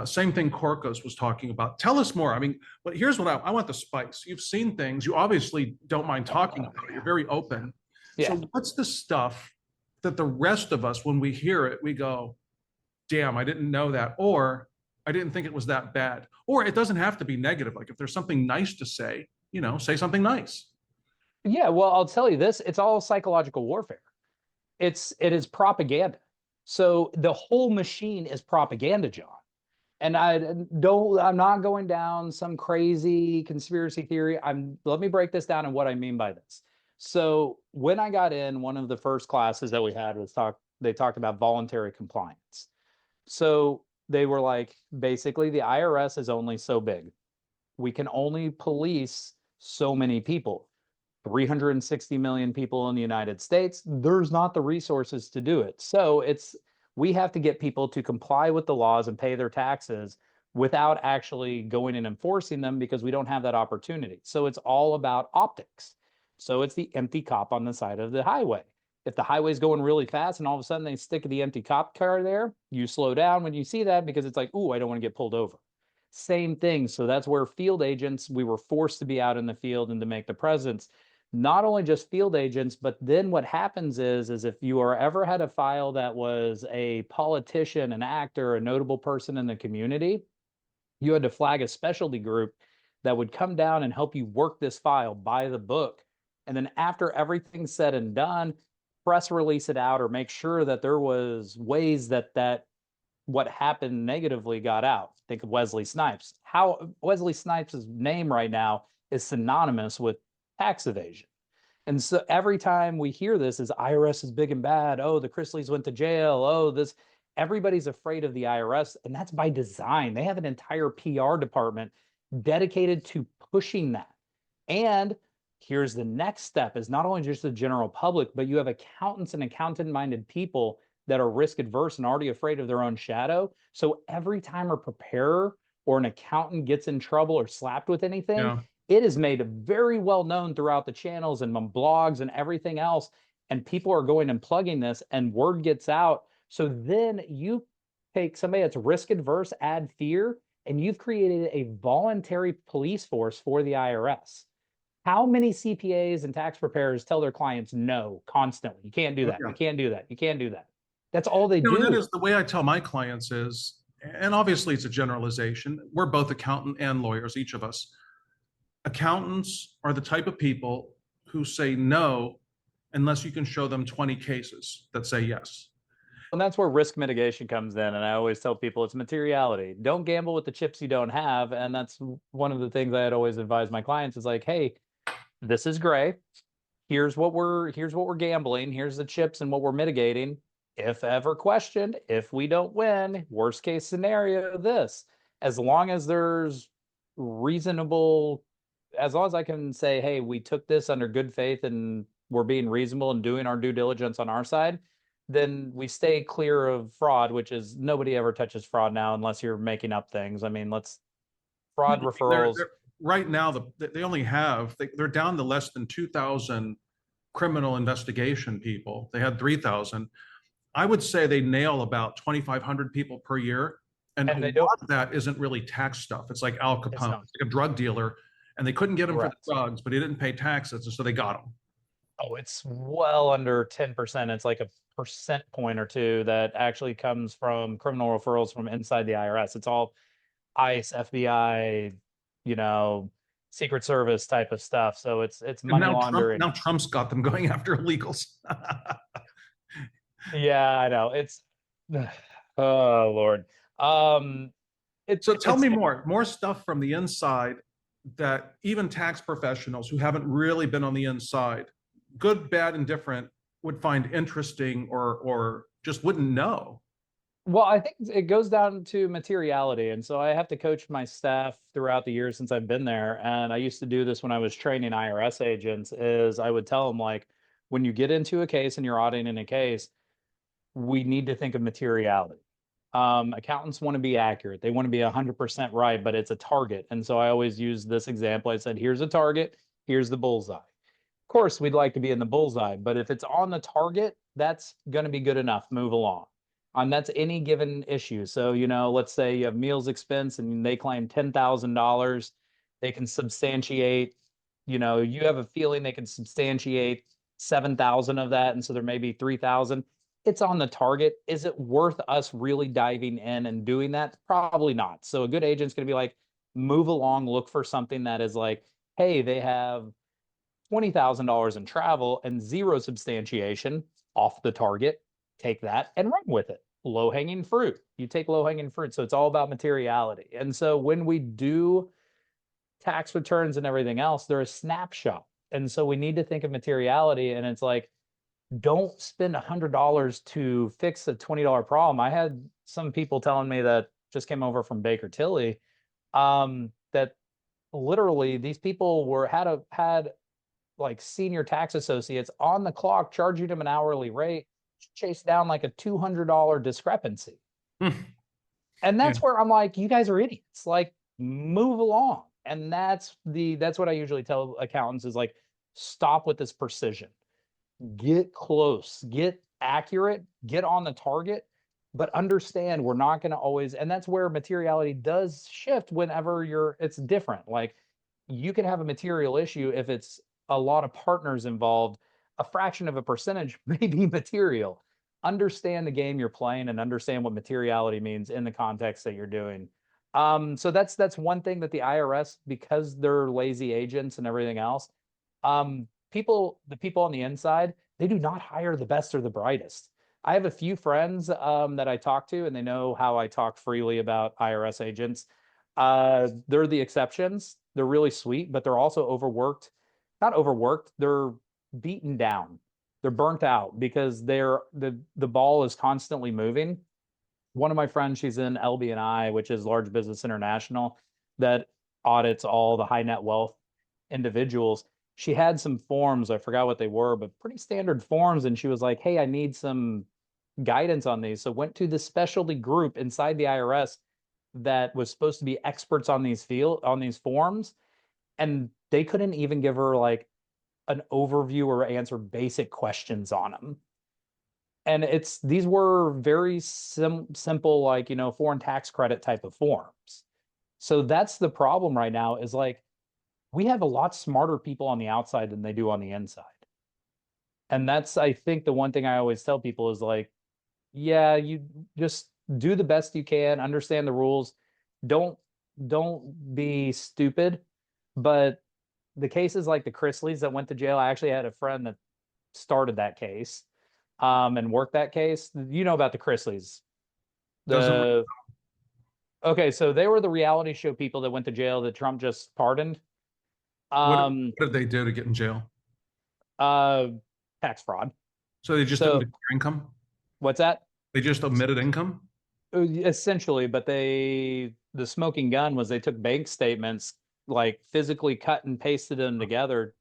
Same thing Corcos was talking about. Tell us more. I mean, but here's what I want the spice. You've seen things. You obviously don't mind talking about it. You're very open. Yeah. So what's the stuff that the rest of us, when we hear it, we go, damn, I didn't know that. Or I didn't think it was that bad. Or it doesn't have to be negative. Like if there's something nice to say, say something nice. Yeah, well, I'll tell you this, it's all psychological warfare. It is propaganda. So the whole machine is propaganda, John. And I'm not going down some crazy conspiracy theory. Let me break this down and what I mean by this. So when I got in, one of the first classes that we had was they talked about voluntary compliance. So they were like, basically the IRS is only so big. We can only police so many people. 360 million people in the United States, there's not the resources to do it. So we have to get people to comply with the laws and pay their taxes without actually going and enforcing them because we don't have that opportunity. So it's all about optics. So it's the empty cop on the side of the highway. If the highway's going really fast and all of a sudden they stick the empty cop car there, you slow down when you see that because it's like, ooh, I don't want to get pulled over. Same thing. So that's where field agents, we were forced to be out in the field and to make the presence. Not only just field agents, but then what happens is if you are ever had a file that was a politician, an actor, a notable person in the community, you had to flag a specialty group that would come down and help you work this file by the book. And then after everything's said and done, press release it out or make sure that there was ways that what happened negatively got out. Think of Wesley Snipes. How Wesley Snipes' name right now is synonymous with tax evasion. And so every time we hear this is IRS is big and bad. Oh, the Chrisleys went to jail. Oh, everybody's afraid of the IRS. And that's by design. They have an entire PR department dedicated to pushing that. And here's the next step is not only just the general public, but you have accountants and accountant-minded people that are risk adverse and already afraid of their own shadow. So every time a preparer or an accountant gets in trouble or slapped with anything, Yeah. it is made very well known throughout the channels and blogs and everything else. And people are going and plugging this and word gets out. So then you take somebody that's risk adverse, add fear, and you've created a voluntary police force for the IRS. How many CPAs and tax preparers tell their clients no constantly? You can't do that. Yeah. You can't do that. You can't do that. That's all they And that do. is the way I tell my clients is, and obviously it's a generalization. We're both accountant and lawyers, each of us. Accountants are the type of people who say no unless you can show them 20 cases that say yes. And that's where risk mitigation comes in. And I always tell people it's materiality. Don't gamble with the chips you don't have. And that's one of the things I'd always advise my clients is like, hey, this is gray. Here's what we're gambling. Here's the chips and what we're mitigating. If ever questioned, if we don't win, worst case scenario, this. As long as there's reasonable, as long as I can say, hey, we took this under good faith and we're being reasonable and doing our due diligence on our side, then we stay clear of fraud, which is nobody ever touches fraud now unless you're making up things. I mean, fraud referrals. Right now, they only have, they're down to less than 2,000 criminal investigation people. They had 3,000. I would say they nail about 2,500 people per year. And a lot of that isn't really tax stuff. It's like Al Capone, it's like a drug dealer, and they couldn't get him for the drugs, but he didn't pay taxes, and so they got him. Oh, it's well under 10%. It's like a percent point or two that actually comes from criminal referrals from inside the IRS. It's all ICE, FBI, Secret Service type of stuff. So it's money laundering. Now Trump's got them going after illegals. Yeah, I know. Oh Lord. So tell me more stuff from the inside that even tax professionals who haven't really been on the inside, good, bad, and different, would find interesting or just wouldn't know. Well, I think it goes down to materiality. And so I have to coach my staff throughout the years since I've been there. And I used to do this when I was training IRS agents is I would tell them like, when you get into a case and you're auditing a case, we need to think of materiality. Accountants want to be accurate. They want to be 100% right, but it's a target. And so I always use this example. I said, here's a target. Here's the bullseye. Of course, we'd like to be in the bullseye, but if it's on the target, that's going to be good enough. Move along. And that's any given issue. So, let's say you have meals expense and they claim $10,000. They can substantiate, you have a feeling they can substantiate 7,000 of that. And so there may be 3,000. It's on the target. Is it worth us really diving in and doing that? Probably not. So a good agent's going to be like, move along, look for something that is like, hey, they have $20,000 in travel and zero substantiation, off the target. Take that and run with it. Low hanging fruit. You take low hanging fruit. So it's all about materiality. And so when we do tax returns and everything else, they're a snapshot. And so we need to think of materiality. And it's like, don't spend $100 to fix a $20 problem. I had some people telling me that just came over from Baker Tilly, that literally these people had like senior tax associates on the clock charging them an hourly rate, chase down like a $200 discrepancy. And that's where I'm like, you guys are idiots. Like, move along. And that's what I usually tell accountants is like, stop with this precision. Get close, get accurate, get on the target, but understand we're not going to always, and that's where materiality does shift whenever it's different. Like, you can have a material issue if it's a lot of partners involved, a fraction of a percentage may be material. Understand the game you're playing and understand what materiality means in the context that you're doing. So that's one thing that the IRS, because they're lazy agents and everything else, the people on the inside, they do not hire the best or the brightest. I have a few friends that I talk to, and they know how I talk freely about IRS agents. They're the exceptions. They're really sweet, but they're also overworked. Not overworked, they're beaten down. They're burnt out because the ball is constantly moving. One of my friends, she's in LB&I, which is Large Business International, that audits all the high net wealth individuals. She had some forms, I forgot what they were, but pretty standard forms. And she was like, hey, I need some guidance on these. So went to the specialty group inside the IRS that was supposed to be experts on these forms. And they couldn't even give her like an overview or answer basic questions on them. And these were very simple, like, foreign tax credit type of forms. So that's the problem right now is like, we have a lot smarter people on the outside than they do on the inside. And that's, I think, the one thing I always tell people is like, yeah, you just do the best you can, understand the rules. Don't be stupid. But the cases like the Chrisleys that went to jail, I actually had a friend that started that case and worked that case. You know about the Chrisleys. Okay, so they were the reality show people that went to jail that Trump just pardoned. What did they do to get in jail? Tax fraud. So they just didn't declare income? What's that? They just omitted income? Essentially, but the smoking gun was they took bank statements, like physically cut and pasted them together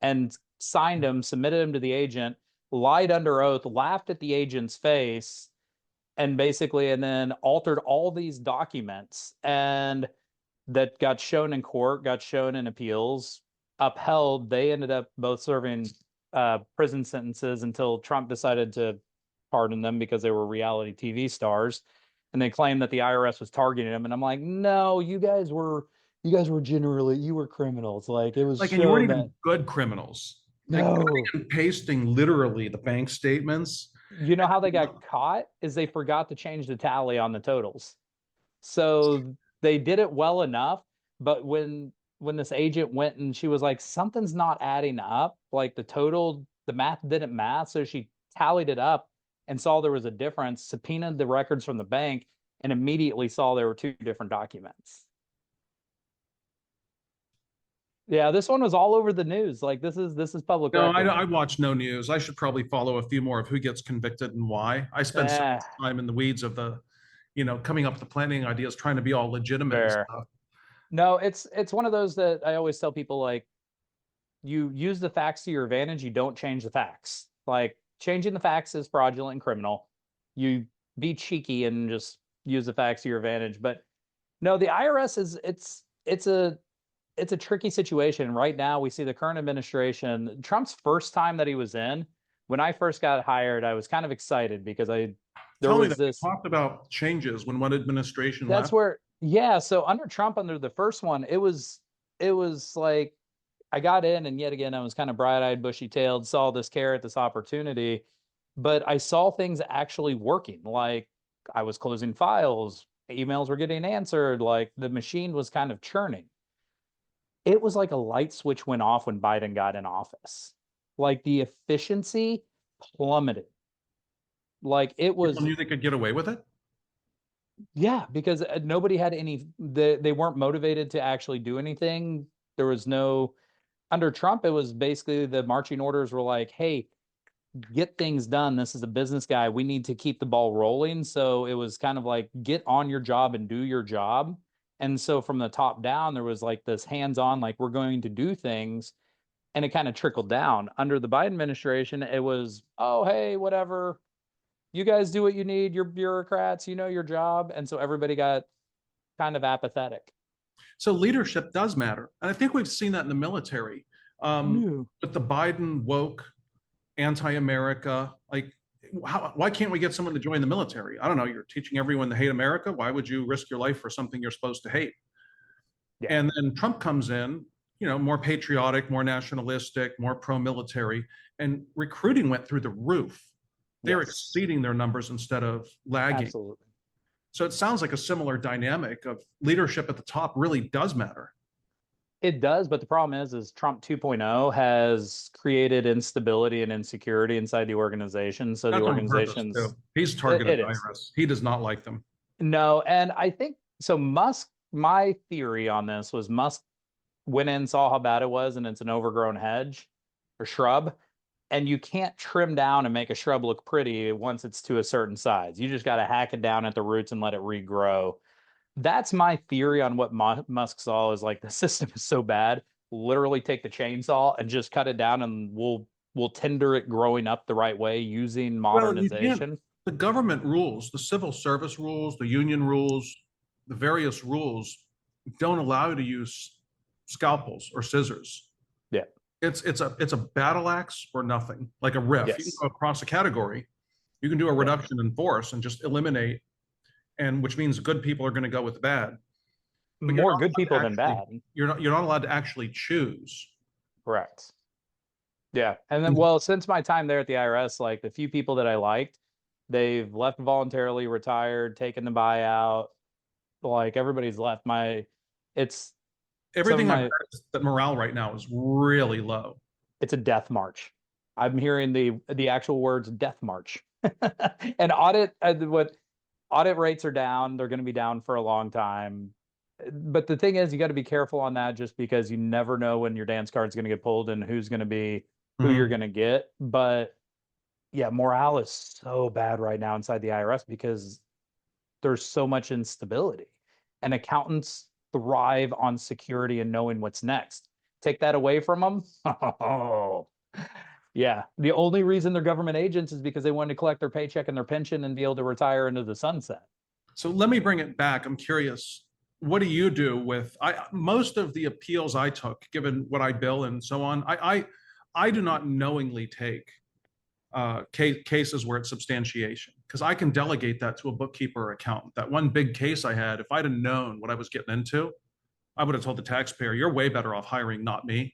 and signed them, submitted them to the agent, lied under oath, laughed at the agent's face, and then altered all these documents. And that got shown in court, got shown in appeals, upheld. They ended up both serving prison sentences until Trump decided to pardon them because they were reality TV stars. And they claimed that the IRS was targeting them. And I'm like, no, you guys were criminals. Like, it was like, and you weren't shown even good criminals. Like, no. cutting and pasting literally the bank statements. You know how they got caught is they forgot to change the tally on the totals. So they did it well enough, but when this agent went and she was like, something's not adding up, like the math didn't math. So she tallied it up and saw there was a difference, subpoenaed the records from the bank, and immediately saw there were two different documents. Yeah, this one was all over the news. Like, this is public No, record. I watch no news. I should probably follow a few more of who gets convicted and why. I spend so much time in the weeds of coming up with the planning ideas, trying to be all legitimate and stuff. No, it's one of those that I always tell people, like, you use the facts to your advantage. You don't change the facts. Like, changing the facts is fraudulent and criminal. You be cheeky and just use the facts to your advantage. But no, the IRS it's it's a tricky situation. Right now, we see the current administration, Trump's first time that he was in, when I first got hired, I was kind of excited because there Tell me was that you this, talked about changes when one administration that's left. where, yeah. So under Trump, under the first one, it was like, I got in and yet again, I was kind of bright-eyed, bushy-tailed, saw this carrot, this opportunity, but I saw things actually working. Like I was closing files, emails were getting answered, like the machine was kind of churning. It was like a light switch went off when Biden got in office. Like the efficiency plummeted. Like it People was, knew they could get away with it. yeah, because nobody had any, they weren't motivated to actually do anything. There was no, under Trump, it was basically the marching orders were like, hey, get things done. This is a business guy. We need to keep the ball rolling. So it was kind of like, get on your job and do your job. And so from the top down, there was like this hands on, like, we're going to do things. And it kind of trickled down. Under the Biden administration, it was, oh, hey, whatever. You guys do what you need. You're bureaucrats, you know your job. And so everybody got kind of apathetic. So leadership does matter. And I think we've seen that in the military. No. With the Biden woke, anti-America, like, why can't we get someone to join the military? I don't know. You're teaching everyone to hate America. Why would you risk your life for something you're supposed to hate? Yeah. And then Trump comes in, more patriotic, more nationalistic, more pro-military, and recruiting went through the roof. They're Yes. exceeding their numbers instead of lagging. Absolutely. So it sounds like a similar dynamic of leadership at the top really does matter. It does, but the problem is Trump 2.0 has created instability and insecurity inside the organization. So the That's on purpose too. organization's, He's targeted it the is. IRS. He does not like them. No, and I think so. Musk, my theory on this was Musk went in, saw how bad it was, and it's an overgrown hedge or shrub. And you can't trim down and make a shrub look pretty once it's to a certain size. You just got to hack it down at the roots and let it regrow. That's my theory on what Musk saw is like the system is so bad. Literally take the chainsaw and just cut it down, and we'll tender it growing up the right way using Well, you can't. modernization. The government rules, the civil service rules, the union rules, the various rules don't allow you to use scalpels or scissors. Yeah. It's a battle axe or nothing, like a riff. You can Yes. go across a category. You can do a Yeah. reduction in force and just eliminate, and which means good people are going to go with the bad. But More good people than bad. you're not allowed to actually choose. Correct. Yeah. And then, well, since my time there at the IRS, like the few people that I liked, they've left voluntarily, retired, taken the buyout. Like everybody's left. It's Everything I've my, heard is that morale right now is really low. it's a death march. I'm hearing the actual words death march. And audit rates are down. They're going to be down for a long time. But the thing is, you got to be careful on that just because you never know when your dance card's going to get pulled and who's going to be who you're going to get. But yeah, morale is so bad right now inside the IRS because there's so much instability. And accountants thrive on security and knowing what's next. Take that away from them. Oh, yeah. The only reason they're government agents is because they wanted to collect their paycheck and their pension and be able to retire into the sunset. So let me bring it back. I'm curious. What do you do with most of the appeals I took, given what I bill and so on? I do not knowingly take cases where it's substantiation because I can delegate that to a bookkeeper or accountant. That one big case I had, if I'd have known what I was getting into, I would have told the taxpayer, "You're way better off hiring not me."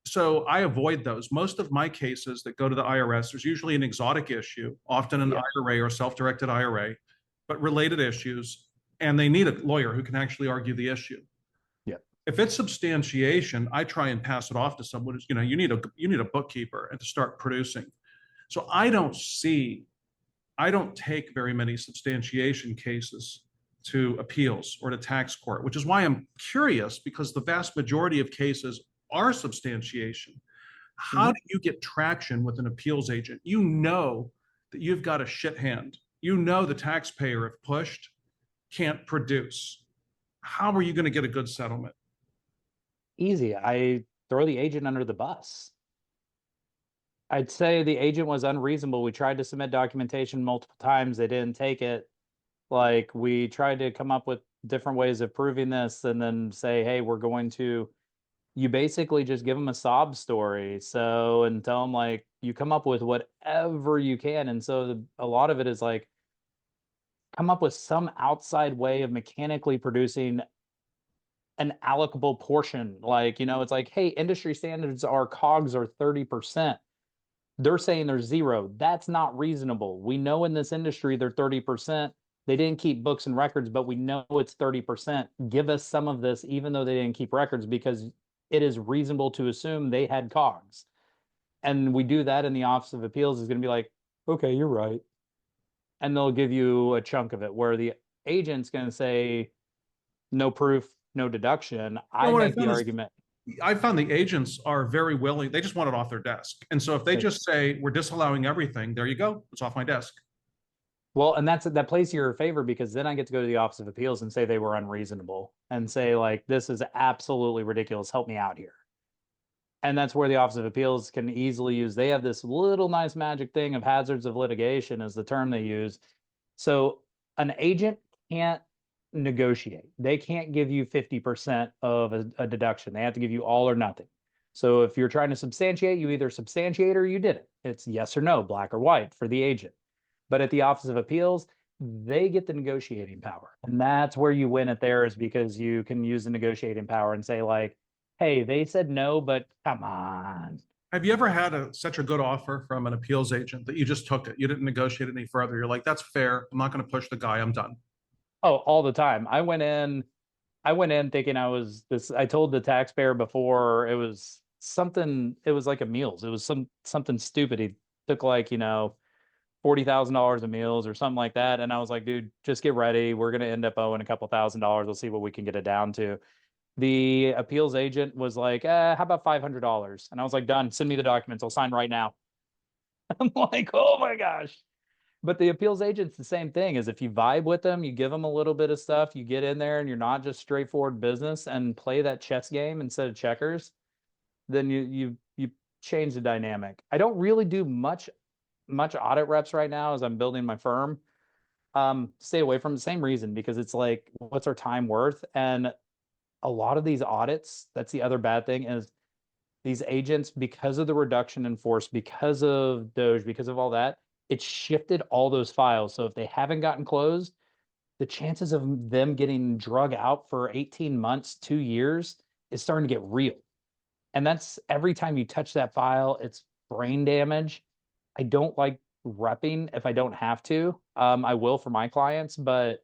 So I avoid those. Most of my cases that go to the IRS, there's usually an exotic issue, often an Yeah. IRA or self-directed IRA, but related issues, and they need a lawyer who can actually argue the issue. Yeah. If it's substantiation, I try and pass it off to someone who's, you need a bookkeeper and to start producing. So I don't take very many substantiation cases to appeals or to tax court, which is why I'm curious because the vast majority of cases are substantiation. How do you get traction with an appeals agent? You know that you've got a shit hand. You know the taxpayer, if pushed, can't produce. How are you going to get a good settlement? Easy. I throw the agent under the bus. I'd say the agent was unreasonable. We tried to submit documentation multiple times. They didn't take it. Like we tried to come up with different ways of proving this, and then say, hey, we're going to, you basically just give them a sob story. So, and tell them like, you come up with whatever you can. And so a lot of it is like, come up with some outside way of mechanically producing an allocable portion. Like, it's like, hey, industry standards are COGS are 30%. They're saying they're zero. That's not reasonable. We know in this industry they're 30%. They didn't keep books and records, but we know it's 30%. Give us some of this, even though they didn't keep records, because it is reasonable to assume they had COGS. And we do that in the Office of Appeals is going to be like, okay, you're right. And they'll give you a chunk of it, where the agent's going to say, no proof, no deduction. I What I make the found is argument. I found the agents are very willing. They just want it off their desk. And so if they just say, we're disallowing everything, there you go. It's off my desk. Well, and that plays to your favor, because then I get to go to the Office of Appeals and say they were unreasonable and say, like, this is absolutely ridiculous. Help me out here. And that's where the Office of Appeals can easily use. They have this little nice magic thing of hazards of litigation, is the term they use. So an agent can't negotiate. They can't give you 50% of a deduction. They have to give you all or nothing. So if you're trying to substantiate, you either substantiate or you didn't. It's yes or no, black or white for the agent. But at the Office of Appeals, they get the negotiating power. And that's where you win it there, is because you can use the negotiating power and say, like, hey, they said no, but come on. Have you ever had such a good offer from an appeals agent that you just took it? You didn't negotiate any further. You're like, that's fair. I'm not going to push the guy. I'm done. Oh, all the time. I went in thinking I told the taxpayer before, it was like a meals. It was something stupid. He took like, $40,000 of meals or something like that. And I was like, dude, just get ready. We're going to end up owing a couple $1,000s. We'll see what we can get it down to. The appeals agent was like, how about $500? And I was like, done. Send me the documents. I'll sign right now. I'm like, oh my gosh. But the appeals agent's the same thing. Is if you vibe with them, you give them a little bit of stuff, you get in there and you're not just straightforward business and play that chess game instead of checkers, then you change the dynamic. I don't really do much audit reps right now as I'm building my firm. Stay away from the same reason, because it's like, what's our time worth? And a lot of these audits, that's the other bad thing, is these agents, because of the reduction in force, because of Doge, because of all that, it shifted all those files. So if they haven't gotten closed, the chances of them getting drug out for 18 months, 2 years is starting to get real. And that's every time you touch that file, it's brain damage. I don't like repping if I don't have to. I will for my clients, but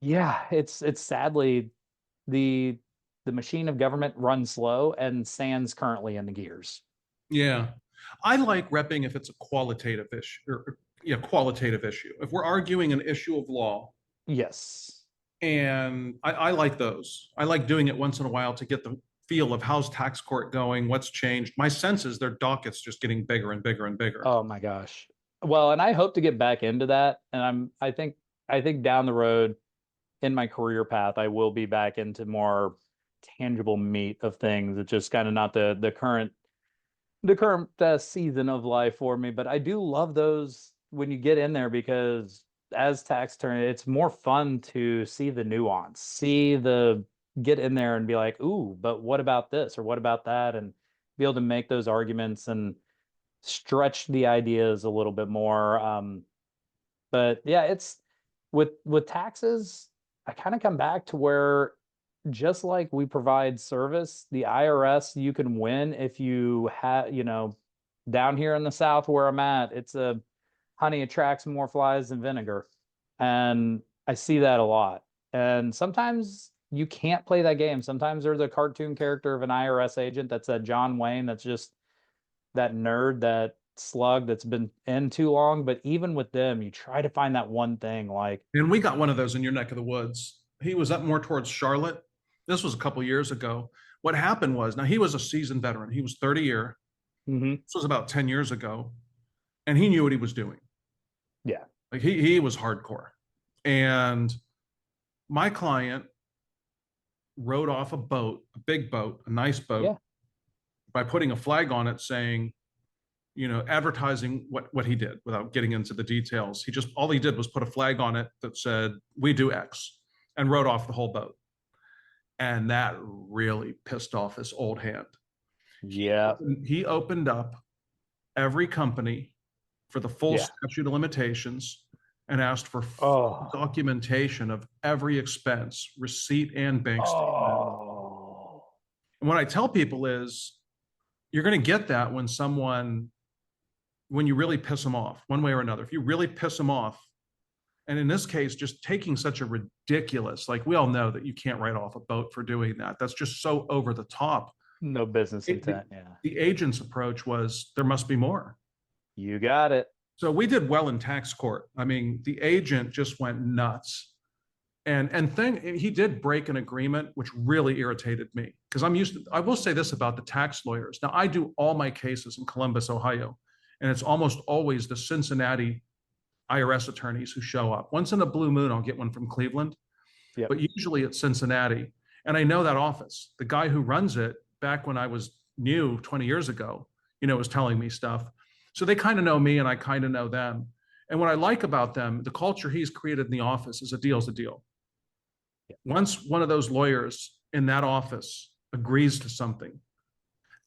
yeah, it's sadly the machine of government runs slow, and sand's currently in the gears. Yeah. I like repping if it's a qualitative issue or yeah, qualitative issue. If we're arguing an issue of law, Yes. and I like those. I like doing it once in a while to get the feel of how's tax court going, what's changed. My sense is their docket's just getting bigger and bigger and bigger. Oh my gosh. Well, and I hope to get back into that. And I think down the road in my career path, I will be back into more tangible meat of things. It's just kind of not the current season of life for me. But I do love those when you get in there, because as tax attorney, it's more fun to see the nuance, get in there and be like, ooh, but what about this or what about that? And be able to make those arguments and stretch the ideas a little bit more. But yeah, it's with taxes, I kind of come back to where, just like we provide service, the IRS, you can win if you have, down here in the South where I'm at, it's a honey attracts more flies than vinegar. And I see that a lot. And sometimes you can't play that game. Sometimes there's a cartoon character of an IRS agent that's a John Wayne that's just that nerd, that slug that's been in too long. But even with them, you try to find that one thing, like, And we got one of those in your neck of the woods. He was up more towards Charlotte. This was a couple years ago. What happened was, now he was a seasoned veteran. He was 30-year. mm-hmm. This was about 10 years ago. And he knew what he was doing. Yeah. Like he was hardcore. And my client rode off a boat, a big boat, a nice boat, Yeah. by putting a flag on it saying, advertising what he did without getting into the details. All he did was put a flag on it that said, we do X. and wrote off the whole boat. And that really pissed off this old hand. Yeah. He opened up every company for the full Yeah. statute of limitations and asked for full Oh. documentation of every expense, receipt and bank statement. Oh. And what I tell people is you're going to get that when you really piss them off one way or another. If you really piss them off, and in this case, just taking such a ridiculous, like we all know that you can't write off a boat for doing that. That's just so over the top. No business It- the, intent. Yeah. the agent's approach was there must be more. You got it. So we did well in tax court. I mean, the agent just went nuts. And he did break an agreement, which really irritated me because I will say this about the tax lawyers. Now, I do all my cases in Columbus, Ohio, and it's almost always the Cincinnati IRS attorneys who show up. Once in a blue moon, I'll get one from Cleveland, Yep. but usually it's Cincinnati. And I know that office. The guy who runs it back when I was new 20 years ago, was telling me stuff. So they kind of know me and I kind of know them. And what I like about them, the culture he's created in the office is a deal's a deal. Yep. Once one of those lawyers in that office agrees to something,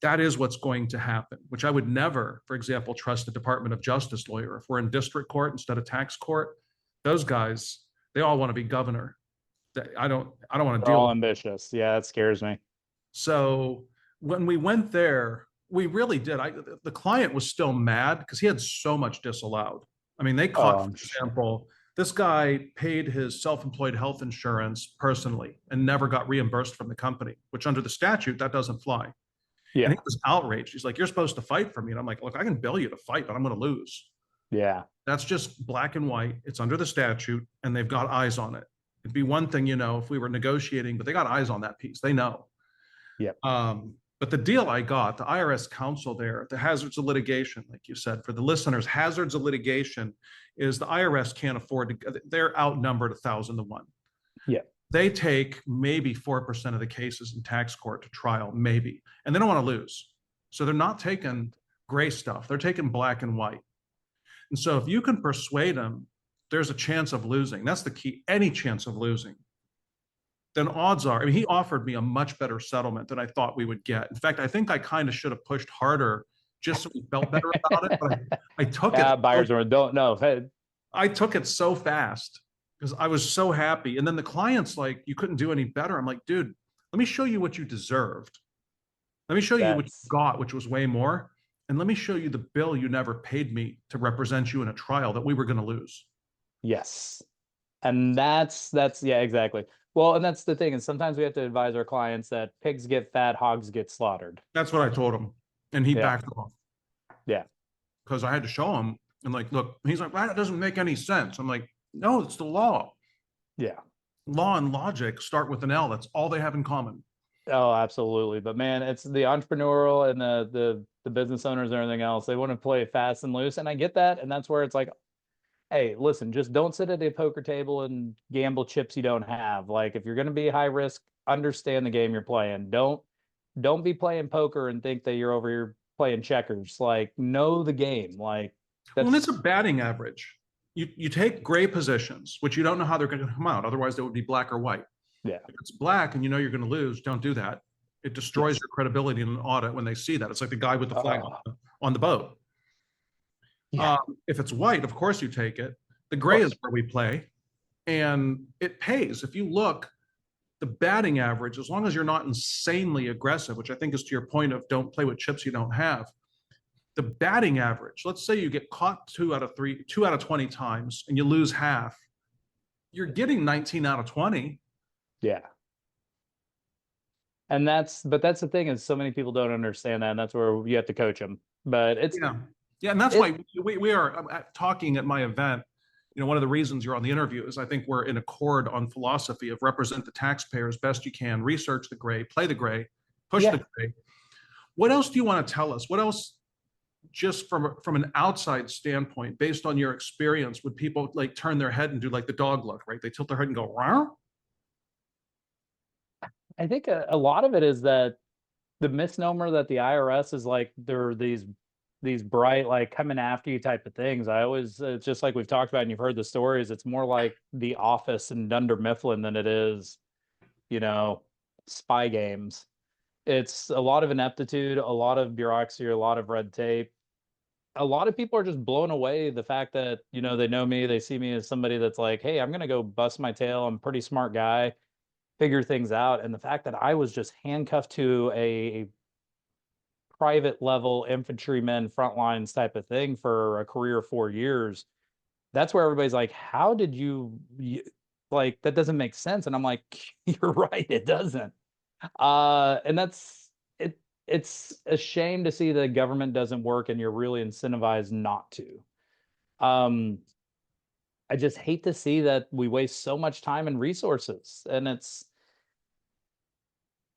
that is what's going to happen, which I would never, for example, trust a Department of Justice lawyer. If we're in district court instead of tax court, those guys, they all want to be governor. I don't want to They're deal all with. ambitious. Yeah, that scares me. So when we went there, we really did. The client was still mad because he had so much disallowed. I mean, they caught, for example, this guy paid his self-employed health insurance personally and never got reimbursed from the company, which under the statute, that doesn't fly. Yeah. And he was outraged. He's like, you're supposed to fight for me. And I'm like, look, I can bill you to fight, but I'm going to lose. Yeah. That's just black and white. It's under the statute and they've got eyes on it. It'd be one thing, if we were negotiating, but they got eyes on that piece. They know. Yeah. But the deal I got, the IRS counsel there, the hazards of litigation, like you said, for the listeners, hazards of litigation is the IRS can't afford to, they're outnumbered 1,000 to 1. Yeah. They take maybe 4% of the cases in tax court to trial, maybe, and they don't want to lose. So they're not taking gray stuff. They're taking black and white. And so if you can persuade them, there's a chance of losing. That's the key, any chance of losing. Then odds are, he offered me a much better settlement than I thought we would get. In fact, I think I kind of should have pushed harder just so we felt better about it. But I took it. Buyers don't know. Hey. I took it so fast because I was so happy. And then the client's like, you couldn't do any better. I'm like, dude, let me show you what you deserved. Let me show you what you got, which was way more. And let me show you the bill you never paid me to represent you in a trial that we were going to lose. Yes. And that's yeah, exactly. Well, and that's the thing. And sometimes we have to advise our clients that pigs get fat, hogs get slaughtered. That's what I told him. And he backed off. Yeah. Because I had to show him and like, look, he's like, that doesn't make any sense. I'm like, no, it's the law. Yeah. Law and logic start with an L. That's all they have in common. Oh, absolutely. But man, it's the entrepreneurial and the business owners and everything else. They want to play fast and loose. And I get that. And that's where it's like, hey, listen, just don't sit at a poker table and gamble chips you don't have. Like if you're going to be high risk, understand the game you're playing. Don't be playing poker and think that you're over here playing checkers. Like know the game. Like well, and it's a batting average. You take gray positions, which you don't know how they're going to come out. Otherwise, they would be black or white. Yeah. If it's black and you know you're going to lose, don't do that. It destroys your credibility in an audit when they see that. It's like the guy with the flag on the boat. Yeah. If it's white, of course you take it. The gray is where we play, and it pays. If you look, the batting average, as long as you're not insanely aggressive, which I think is to your point of don't play with chips you don't have, the batting average, let's say you get caught 2 out of 20 times and you lose half, you're getting 19 out of 20. Yeah. And that's the thing is so many people don't understand that. And that's where you have to coach them. But it's, yeah. And that's why we are talking at my event. One of the reasons you're on the interview is I think we're in accord on philosophy of represent the taxpayer as best you can, research the gray, play the gray, push the gray. What else do you want to tell us? What else, just from an outside standpoint, based on your experience, would people like turn their head and do like the dog look, right? They tilt their head and go, "Rah?" I think a lot of it is that the misnomer that the IRS is like, they're these these bright, like coming after you type of things. I always, it's just like we've talked about and you've heard the stories. It's more like The Office and Dunder Mifflin than it is, you know, spy games. It's a lot of ineptitude, a lot of bureaucracy, a lot of red tape. A lot of people are just blown away the fact that, you know, they know me, they see me as somebody that's like, hey, I'm going to go bust my tail. I'm a pretty smart guy, figure things out. And the fact that I was just handcuffed to a private level infantryman front lines type of thing for a career of 4 years, that's where everybody's like, how did you like, that doesn't make sense. And I'm like, you're right, it doesn't. And that's it. It's a shame to see the government doesn't work and you're really incentivized not to. Um, I just hate to see that we waste so much time and resources. And it's,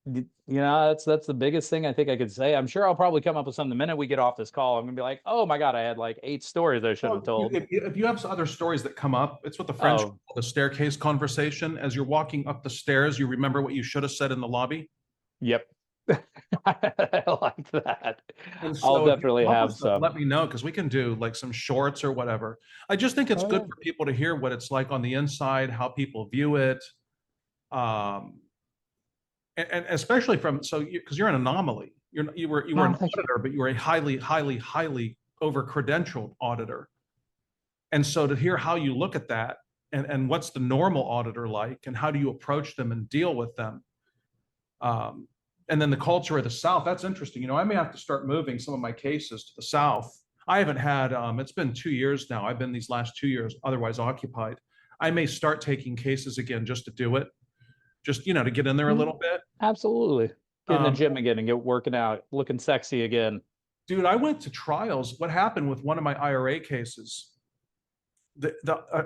you know, that's the biggest thing I think I could say. I'm sure I'll probably come up with something the minute we get off this call. I'm gonna be like, oh my God, I had like 8 stories I should have Well, told. if you have some other stories that come up, it's what the French Oh, call the staircase conversation. As you're walking up the stairs, you remember what you should have said in the lobby. yep. I like that. And I'll so if you definitely come up have with stuff, some. let me know because we can do like some shorts or whatever. I just think it's Oh good yeah. for people to hear what it's like on the inside, how people view it. Um, and especially from so because you're an anomaly. You were Oh, an thank you. auditor, but you were a highly over credentialed auditor. And so to hear how you look at that and what's the normal auditor like and how do you approach them and deal with them, um, and then the culture of the South, that's interesting. You know, I may have to start moving some of my cases to the South. I haven't had, it's been 2 years now. I've been these last 2 years otherwise occupied. I may start taking cases again just to do it, just, you know, to get in there a Mm, little bit. absolutely. Get in the Um, gym again and get working out, looking sexy again. Dude, I went to trials. What happened with one of my IRA cases? The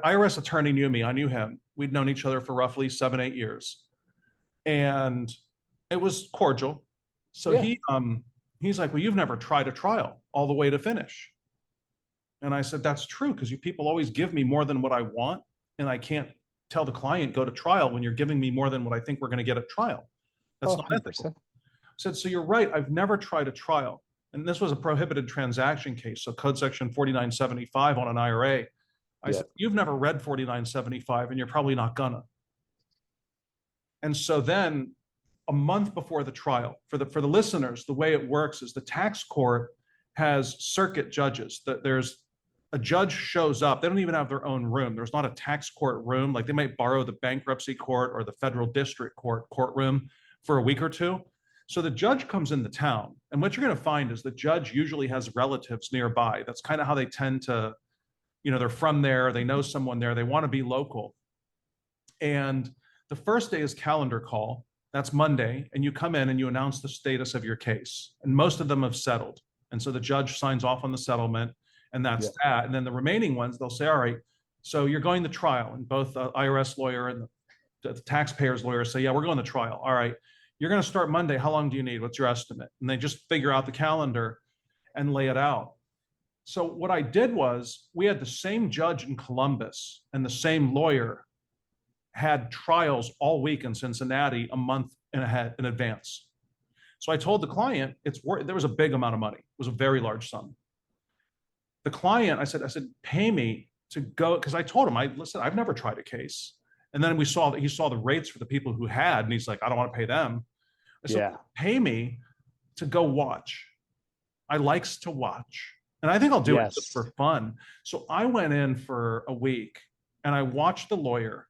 IRS attorney knew me. I knew him. We'd known each other for roughly 7, 8 years. And it was cordial. So Yeah. he's like, well, you've never tried a trial all the way to finish. And I said, that's true because you people always give me more than what I want, and I can't tell the client go to trial when you're giving me more than what I think we're going to get at trial. Oh, That's not ethical. 100%. I said, so you're right. I've never tried a trial. And this was a prohibited transaction case. So code section 4975 on an IRA. I Yeah. said, you've never read 4975 and you're probably not gonna. And so then a month before the trial, for the listeners, the way it works is the tax court has circuit judges. That there's a judge shows up. They don't even have their own room. There's not a tax court room. Like they might borrow the bankruptcy court or the federal district court courtroom for a week or two. So the judge comes into town, and what you're going to find is the judge usually has relatives nearby. That's kind of how they tend to, you know, they're from there, they know someone there, they want to be local. And the first day is calendar call. That's Monday. And you come in and you announce the status of your case. And most of them have settled. And so the judge signs off on the settlement, and that's Yeah. that. And then the remaining ones, they'll say, all right, so you're going to trial. And both the IRS lawyer and the taxpayers lawyer say, yeah, we're going to trial. All right, you're going to start Monday. How long do you need? What's your estimate? And they just figure out the calendar and lay it out. So what I did was we had the same judge in Columbus and the same lawyer had trials all week in Cincinnati a month and ahead in advance. So I told the client it's worth, there was a big amount of money. It was a very large sum. The client, I said, pay me to go, because I told him, listen, I've never tried a case. And then we saw that he saw the rates for the people who had, and he's like, I don't want to pay them. I said, Yeah. pay me to go watch. I likes to watch. And I think I'll do it just Yes. for fun. So I went in for a week and I watched the lawyer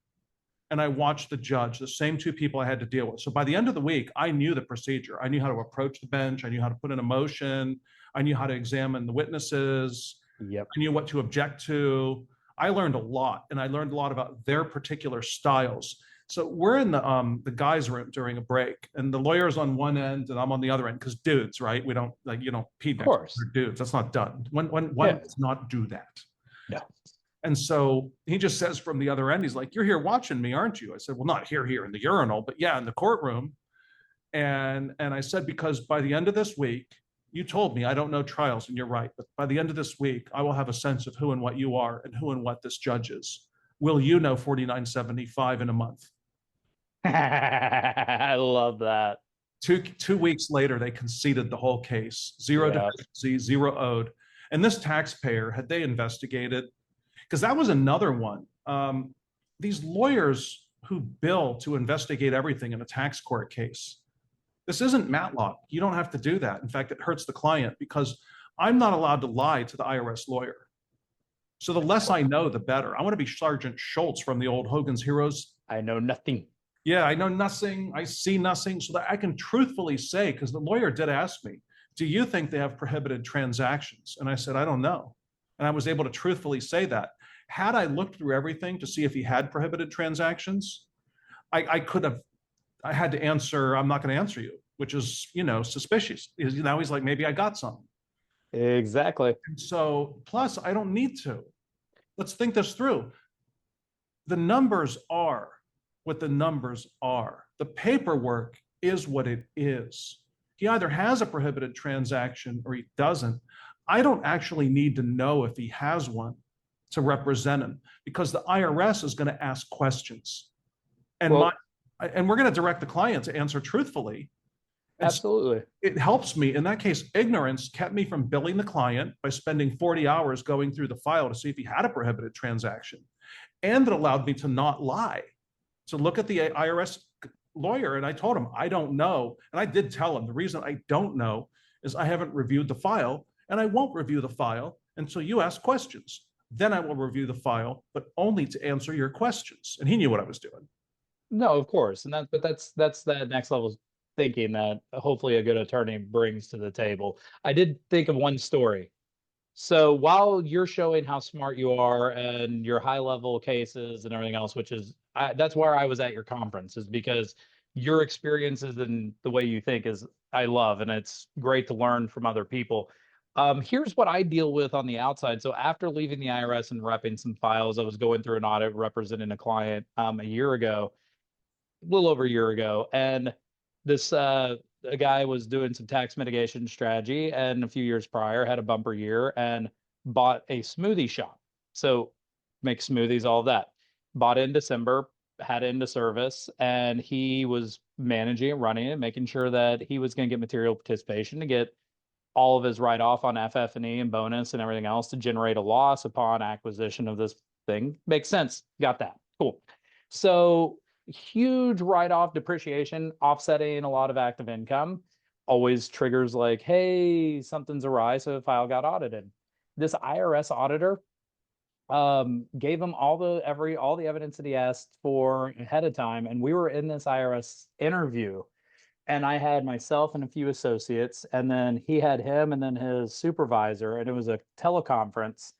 and I watched the judge, the same two people I had to deal with. So by the end of the week, I knew the procedure. I knew how to approach the bench. I knew how to put in a motion. I knew how to examine the witnesses. Yep. I knew what to object to. I learned a lot, and I learned a lot about their particular styles. So we're in the guys' room during a break, and the lawyer's on one end, and I'm on the other end because dudes, right? We don't like you don't pee Of next course. to dudes. That's not done. One Yeah. does not do that. No. And so he just says from the other end, he's like, "You're here watching me, aren't you?" I said, "Well, not here in the urinal, but yeah, in the courtroom." And I said, because by the end of this week, you told me I don't know trials, and you're right. But by the end of this week, I will have a sense of who and what you are and who and what this judge is. Will you know 4975 in a month? I love that. Two weeks later, they conceded the whole case, zero Yeah. deficiency, zero owed. And this taxpayer, had they investigated, because that was another one. These lawyers who bill to investigate everything in a tax court case, this isn't Matlock. You don't have to do that. In fact, it hurts the client because I'm not allowed to lie to the IRS lawyer. So the less I know, the better. I want to be Sergeant Schultz from the old Hogan's Heroes. I know nothing. Yeah, I know nothing. I see nothing, so that I can truthfully say, because the lawyer did ask me, do you think they have prohibited transactions? And I said, I don't know. And I was able to truthfully say that. Had I looked through everything to see if he had prohibited transactions, I could have, I had to answer, I'm not going to answer you, which is, suspicious. Now he's like, maybe I got some. Exactly. And so, plus, I don't need to. Let's think this through. The numbers are what the numbers are. The paperwork is what it is. He either has a prohibited transaction or he doesn't. I don't actually need to know if he has one to represent him, because the IRS is going to ask questions. And Well, and we're going to direct the client to answer truthfully. And so absolutely. it helps me. In that case, ignorance kept me from billing the client by spending 40 hours going through the file to see if he had a prohibited transaction. And it allowed me to not lie. So look at the IRS lawyer, and I told him, I don't know. And I did tell him the reason I don't know is I haven't reviewed the file, and I won't review the file until you ask questions. Then I will review the file, but only to answer your questions. And he knew what I was doing. No, of course. And that's that next level thinking that hopefully a good attorney brings to the table. I did think of one story. So while you're showing how smart you are and your high level cases and everything else, which is that's where I was at your conference, is because your experiences and the way you think is I love, and it's great to learn from other people. Here's what I deal with on the outside. So after leaving the IRS and repping some files, I was going through an audit representing a client a year ago, a little over a year ago, and this a guy was doing some tax mitigation strategy, and a few years prior had a bumper year and bought a smoothie shop. So make smoothies, all of that. Bought it in December, had it into service, and he was managing it, running it, making sure that he was going to get material participation to get all of his write-off on FF&E and bonus and everything else to generate a loss upon acquisition of this thing. Makes sense. Got that. Cool. So huge write-off depreciation, offsetting a lot of active income, always triggers like, hey, something's awry, so the file got audited. This IRS auditor gave him all the evidence that he asked for ahead of time, and we were in this IRS interview, and I had myself and a few associates, and then he had him and then his supervisor, and it was a teleconference.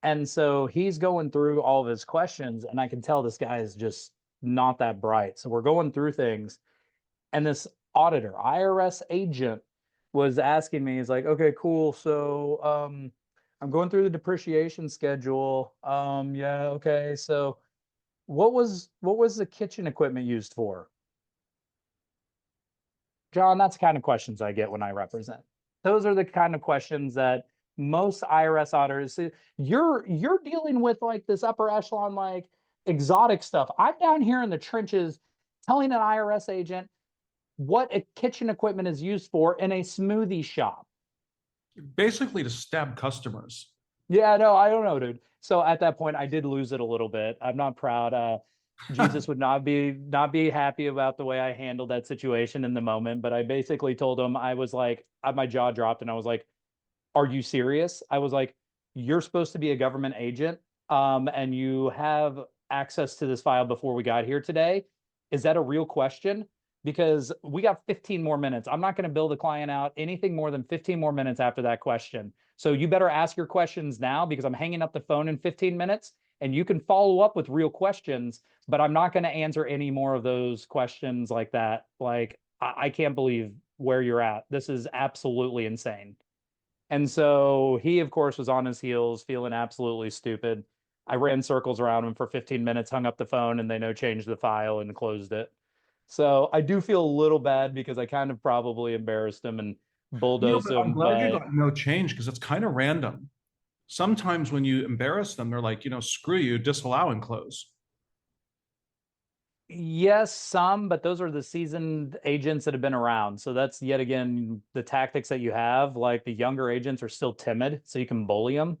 And so he's going through all of his questions, and I can tell this guy is just not that bright. So we're going through things, and this auditor, IRS agent, was asking me, he's like, okay, cool. So I'm going through the depreciation schedule. Yeah, okay. So what was the kitchen equipment used for? John, that's the kind of questions I get when I represent. Those are the kind of questions that most IRS auditors, you're dealing with like this upper echelon, like exotic stuff. I'm down here in the trenches telling an IRS agent what a kitchen equipment is used for in a smoothie shop. Basically to stab customers. Yeah, no, I don't know, dude. So at that point, I did lose it a little bit. I'm not proud. Jesus would not be happy about the way I handled that situation in the moment. But I basically told him, I was like, my jaw dropped, and I was like, "Are you serious?" I was like, "You're supposed to be a government agent, and you have access to this file before we got here today. Is that a real question? Because we got 15 more minutes. I'm not going to bill the client out anything more than 15 more minutes after that question. So you better ask your questions now, because I'm hanging up the phone in 15 minutes, and you can follow up with real questions, but I'm not going to answer any more of those questions like that. Like, I can't believe where you're at. This is absolutely insane." And so he, of course, was on his heels, feeling absolutely stupid. I ran circles around him for 15 minutes, hung up the phone, and they changed the file and closed it. So I do feel a little bad because I kind of probably embarrassed him and bulldozed But I'm him. glad you But got no change, because it's kind of random. Sometimes when you embarrass them, they're like, screw you, disallow and close. Yes, some, but those are the seasoned agents that have been around. So that's yet again the tactics that you have. Like the younger agents are still timid, so you can bully them.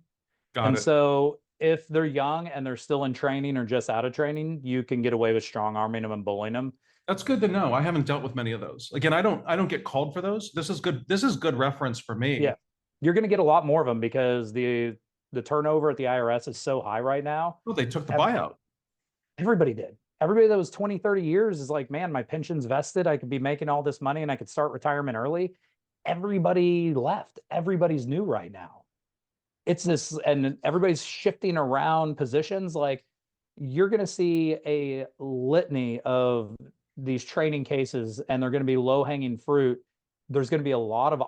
Got And it. so if they're young and they're still in training or just out of training, you can get away with strong arming them and bullying them. That's good to know. I haven't dealt with many of those. Again, I don't get called for those. This is good. This is good reference for Yeah. me. You're going to get a lot more of them because the turnover at the IRS is so high right now. Oh, they took the buyout. Everybody did. Everybody that was 20, 30 years is like, man, my pension's vested. I could be making all this money and I could start retirement early. Everybody left. Everybody's new right now. It's this, and everybody's shifting around positions. Like you're going to see a litany of these training cases, and they're going to be low hanging fruit. There's going to be a lot of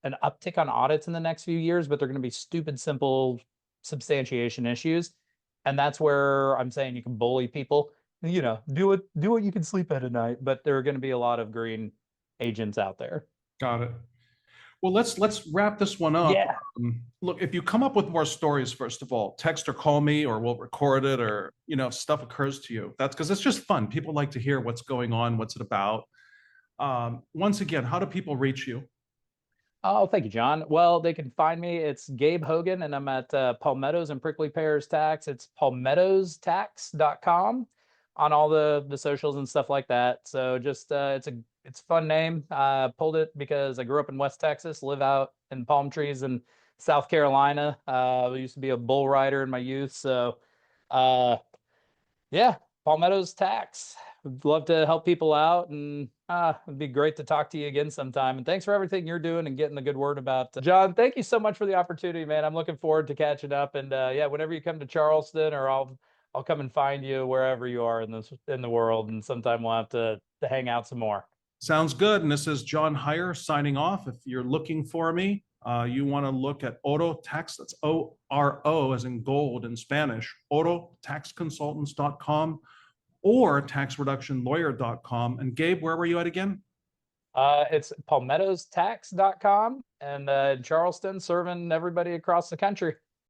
an uptick on audits in the next few years, but they're going to be stupid, simple substantiation issues. And that's where I'm saying you can bully people. Do what you can sleep at night. But there are going to be a lot of green agents out there. Got it. Well, let's wrap this one up. Yeah. Look, if you come up with more stories, first of all, text or call me, or we'll record it, or if stuff occurs to you. That's because it's just fun. People like to hear what's going on, what's it about. Once again, how do people reach you? Oh, thank you, John. Well, they can find me. It's Gabe Hogan, and I'm at Palmettos and Prickly Pears Tax. It's palmettostax.com on all the socials and stuff like that. So just it's a fun name. Pulled it because I grew up in West Texas, live out in palm trees in South Carolina. I used to be a bull rider in my youth. So uh, yeah, Palmetto's Tax. Would love to help people out, and it'd be great to talk to you again sometime. And thanks for everything you're doing and getting the good word about John. Thank you so much for the opportunity, man. I'm looking forward to catching up. And yeah, whenever you come to Charleston, or I'll come and find you wherever you are in the world, and sometime we'll have to hang out some more. Sounds good. And this is John Hyre signing off. If you're looking for me, you want to look at Oro Tax. That's ORO as in gold in Spanish. OroTaxConsultants.com or taxreductionlawyer.com. And Gabe, where were you at again? It's palmettostax.com, and in Charleston, serving everybody across the country.